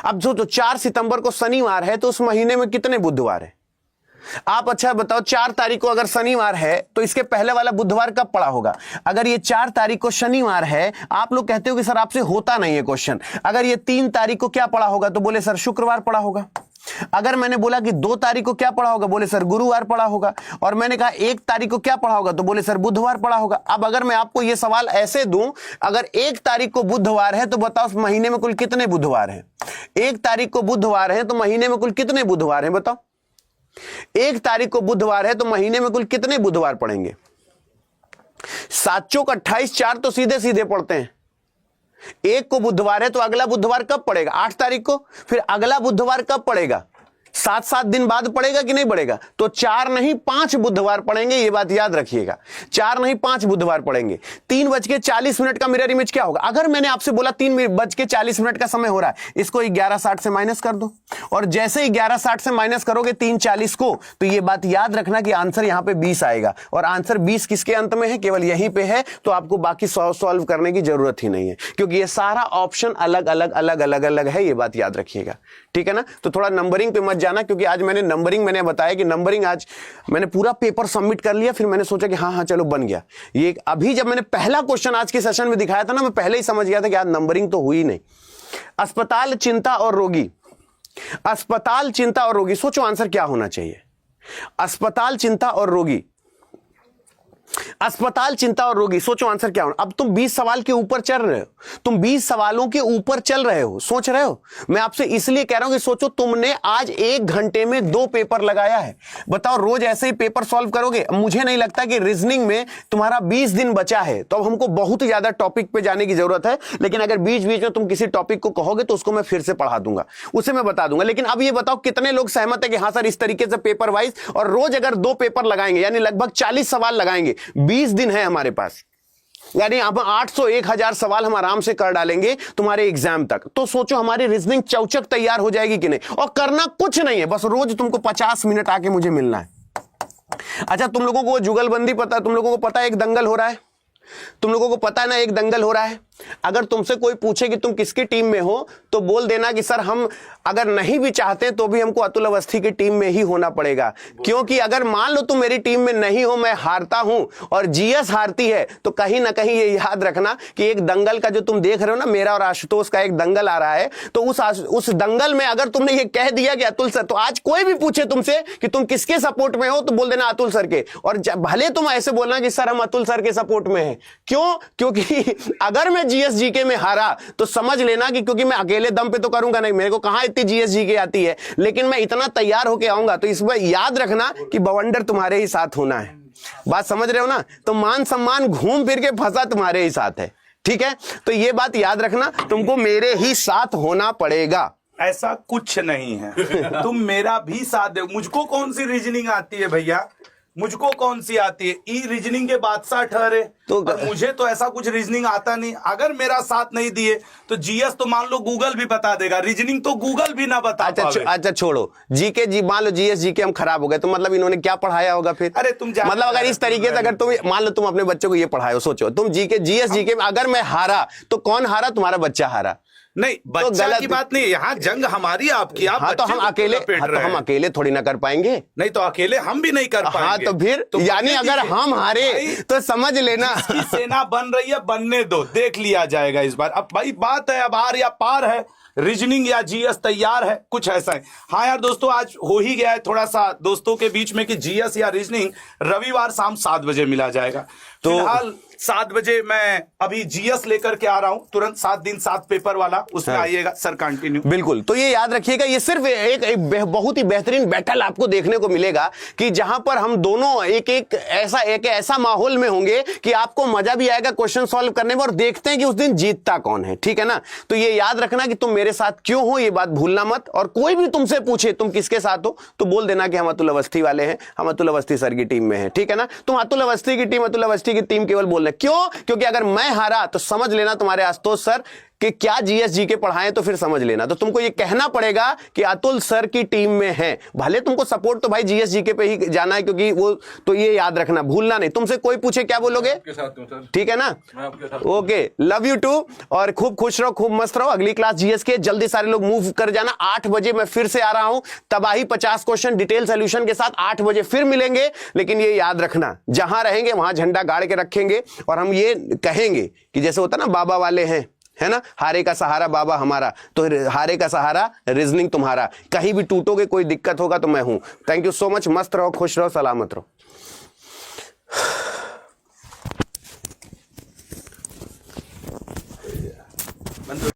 अब जो तो 4 सितंबर को शनिवार है तो उस महीने में कितने बुधवार है? आप अच्छा बताओ 4 तारीख को अगर शनिवार है तो इसके पहले वाला बुधवार कब पड़ा होगा? अगर ये 4 तारीख को शनिवार है, आप लोग कहते हो कि सर आपसे होता नहीं है क्वेश्चन। अगर ये 3 तारीख को क्या पड़ा होगा? तो बोले सर शुक्रवार पड़ा होगा। अगर मैंने बोला कि 2 तारीख को क्या पड़ा होगा? बोले सर गुरुवार पड़ा होगा। और मैंने कहा 1 तारीख को क्या पड़ा होगा? तो बोले सर बुधवार पड़ा होगा। अब अगर मैं आपको यह सवाल ऐसे दूं, अगर 1 तारीख को बुधवार है तो बताओ उस महीने में कुल कितने बुधवार हैं? 1 तारीख को बुधवार है तो महीने में कुल कितने बुधवार हैं? बताओ 1 तारीख को बुधवार है तो महीने में कुल कितने बुधवार पड़ेंगे? 7 चौक 28, 4 तो सीधे सीधे पड़ते हैं। 1 को बुधवार है तो अगला बुधवार कब पड़ेगा? 8 तारीख को। फिर अगला बुधवार कब पड़ेगा? 7-7 दिन बाद पड़ेगा कि नहीं पड़ेगा? तो 4 नहीं 5 बुधवार पड़ेंगे, ये बात याद रखिएगा। 4 नहीं 5 बुधवार पड़ेंगे। 3:40 का मिरर इमेज क्या होगा? अगर मैंने आपसे बोला 3:40 का समय हो रहा है, इसको 11:60 से माइनस कर दो, और जैसे 11:60 से माइनस करोगे 3:40 को, तो ये बात याद रखना कि आंसर यहां पे 20 आएगा, और आंसर 20 किसके अंत में है? केवल यहीं पे है। तो आपको बाकी सॉल्व करने की जरूरत ही नहीं है, क्योंकि ये सारा ऑप्शन अलग अलग है, ये बात याद रखिएगा, ठीक है ना? तो थोड़ा नंबरिंग पे मत जाना, क्योंकि आज मैंने बताया कि नंबरिंग आज मैंने पूरा पेपर सबमिट कर लिया, फिर मैंने सोचा कि हाँ चलो बन गया। ये अभी जब मैंने पहला क्वेश्चन आज के सेशन में दिखाया था ना, मैं पहले ही समझ गया था कि आज नंबरिंग तो हुई नहीं। अस्पताल, चिंता और रोगी। अस्पताल, चिंता और रोगी, सोचो आंसर क्या होना चाहिए? अस्पताल, चिंता और रोगी। अस्पताल, चिंता और रोगी, सोचो आंसर क्या होना। अब तुम 20 सवाल के ऊपर चल रहे हो, तुम 20 सवालों के ऊपर चल रहे हो, सोच रहे हो। मैं आपसे इसलिए कह रहा हूं कि सोचो तुमने आज 1 घंटे में 2 पेपर लगाया है। बताओ रोज ऐसे ही पेपर सॉल्व करोगे? मुझे नहीं लगता कि रीजनिंग में तुम्हारा 20 दिन बचा है, तो अब हमको बहुत ज्यादा टॉपिक पे जाने की जरूरत है। लेकिन अगर बीच बीच में तुम किसी टॉपिक को कहोगे तो उसको मैं फिर से पढ़ा दूंगा, उसे मैं बता दूंगा। लेकिन अब ये बताओ कितने लोग सहमत है कि हाँ सर इस तरीके से पेपर वाइज, और रोज अगर 2 पेपर लगाएंगे यानी लगभग 40 सवाल लगाएंगे, 20 दिन है हमारे पास, यानी अब 800-1000 सवाल हम आराम से कर डालेंगे तुम्हारे एग्जाम तक। तो सोचो हमारी रीजनिंग चौचक तैयार हो जाएगी कि नहीं। और करना कुछ नहीं है, बस रोज तुमको 50 मिनट आके मुझे मिलना है। अच्छा, तुम लोगों को जुगलबंदी पता है? तुम लोगों को पता है एक दंगल हो रहा है? तुम लोगों को पता है ना एक दंगल हो रहा है? अगर तुमसे कोई पूछे कि तुम किसकी टीम में हो, तो बोल देना कि सर हम अगर नहीं भी चाहते तो भी हमको अतुल अवस्थी की टीम में ही होना पड़ेगा। क्योंकि अगर मान लो तुम मेरी टीम में नहीं हो, मैं हारता हूं और जीएस हारती है, तो कहीं ना कहीं ये याद रखना कि एक दंगल का जो तुम देख रहे हो ना, मेरा और आशुतोष का एक दंगल आ रहा है, तो उस दंगल में अगर तुमने ये कह दिया कि अतुल सर, तो आज कोई भी पूछे तुमसे कि तुम किसके सपोर्ट में हो, तो बोल देना अतुल सर के। और भले तुम ऐसे बोलना कि सर हम अतुल सर के सपोर्ट में हैं। क्यों? क्योंकि अगर मैं जीएस जीके में हारा तो समझ लेना कि क्योंकि मैं अकेले दम पे तो करूंगा नहीं, मेरे को कहां इतनी जीएस जीके आती है, लेकिन मैं इतना तैयार होके आऊंगा। तो इस बार याद रखना कि बवंडर तुम्हारे ही साथ होना है। बात समझ रहे हो ना? तो मान सम्मान घूम फिर के फंसा तुम्हारे ही साथ है, ठीक है? तो ये बात याद रखना, तुमको मेरे ही साथ होना पड़ेगा। ऐसा कुछ नहीं है, तुम मेरा भी साथ दो। मुझको कौन सी रीजनिंग आती है भैया? मुझको कौन सी आती है? ई रीजनिंग के बादशाह ठहरे, तो मुझे तो ऐसा कुछ रीजनिंग आता नहीं। अगर मेरा साथ नहीं दिए तो जीएस तो मान लो गूगल भी बता देगा, रीजनिंग तो गूगल भी ना बता पावे। अच्छा छोड़ो, जीके जी मान लो जीएस जीके हम खराब हो गए, तो मतलब इन्होंने क्या पढ़ाया होगा फिर? अरे तुम मतलब अगर इस तरीके से अगर तुम मान लो तुम अपने बच्चों को ये पढ़ाए हो, सोचो तुम जीएस जीके में अगर मैं हारा तो कौन हारा? तुम्हारा बच्चा हारा। नहीं, बच्चा की बात नहीं, यहाँ जंग हमारी आपकी। आप हाँ, तो हम अकेले थोड़ी ना कर पाएंगे। नहीं तो अकेले हम भी नहीं कर पाएंगे। हाँ, तो फिर तो यानी अगर हम हारे तो समझ लेना सेना बन रही है, बनने दो, देख लिया जाएगा इस बार। अब भाई बात है अब आर या पार है, रीजनिंग या जीएस तैयार है, कुछ ऐसा है। हाँ यार दोस्तों, आज हो ही गया है थोड़ा सा दोस्तों के बीच में कि जीएस या रीजनिंग रविवार शाम 7 बजे मिला जाएगा। तो फिलहाल 7 बजे मैं अभी जीएस लेकर के आ रहा हूं, तुरंत 7 दिन 7 पेपर वाला, उसमें आइएगा सर, कंटिन्यू। बिल्कुल। तो ये याद रखिएगा, ये सिर्फ एक बहुत ही बेहतरीन बैटल आपको देखने को मिलेगा कि जहां पर हम दोनों एक ऐसा माहौल में होंगे कि आपको मजा भी आएगा क्वेश्चन सॉल्व करने में, और देखते हैं कि उस दिन जीतता कौन है, ठीक है ना? तो ये याद रखना कि तुम मेरे साथ क्यों हो, ये बात भूलना मत। और कोई भी तुमसे पूछे तुम किसके साथ हो, तो बोल देना कि हम अतुल अवस्थी वाले हैं, हम अतुल अवस्थी सर की टीम में हैं, ठीक है ना? तुम अतुल अवस्थी की टीम केवल बोलना। क्यों? क्योंकि अगर मैं हारा तो समझ लेना तुम्हारे आशुतोष सर कि क्या जीएस जी के पढ़ाएं, तो फिर समझ लेना। तो तुमको ये कहना पड़ेगा कि अतुल सर की टीम में है। भले तुमको सपोर्ट तो भाई जीएस जी के पे ही जाना है, क्योंकि वो तो ये याद रखना, भूलना नहीं। तुमसे कोई पूछे क्या बोलोगे? ठीक है ना? ओके, लव यू टू, और खूब खुश रहो, खूब मस्त रहो। अगली क्लास जीएस के जल्दी सारे लोग मूव कर जाना। 8 बजे मैं फिर से आ रहा हूं, तबाही 50 क्वेश्चन डिटेल सोल्यूशन के साथ 8 बजे फिर मिलेंगे। लेकिन ये याद रखना, जहां रहेंगे वहां झंडा गाड़ के रखेंगे, और हम ये कहेंगे कि जैसे होता ना बाबा वाले हैं, है ना, हारे का सहारा बाबा हमारा, तो हारे का सहारा रीजनिंग तुम्हारा। कहीं भी टूटोगे, कोई दिक्कत होगा तो मैं हूं। थैंक यू सो मच, मस्त रहो, खुश रहो, सलामत रहो।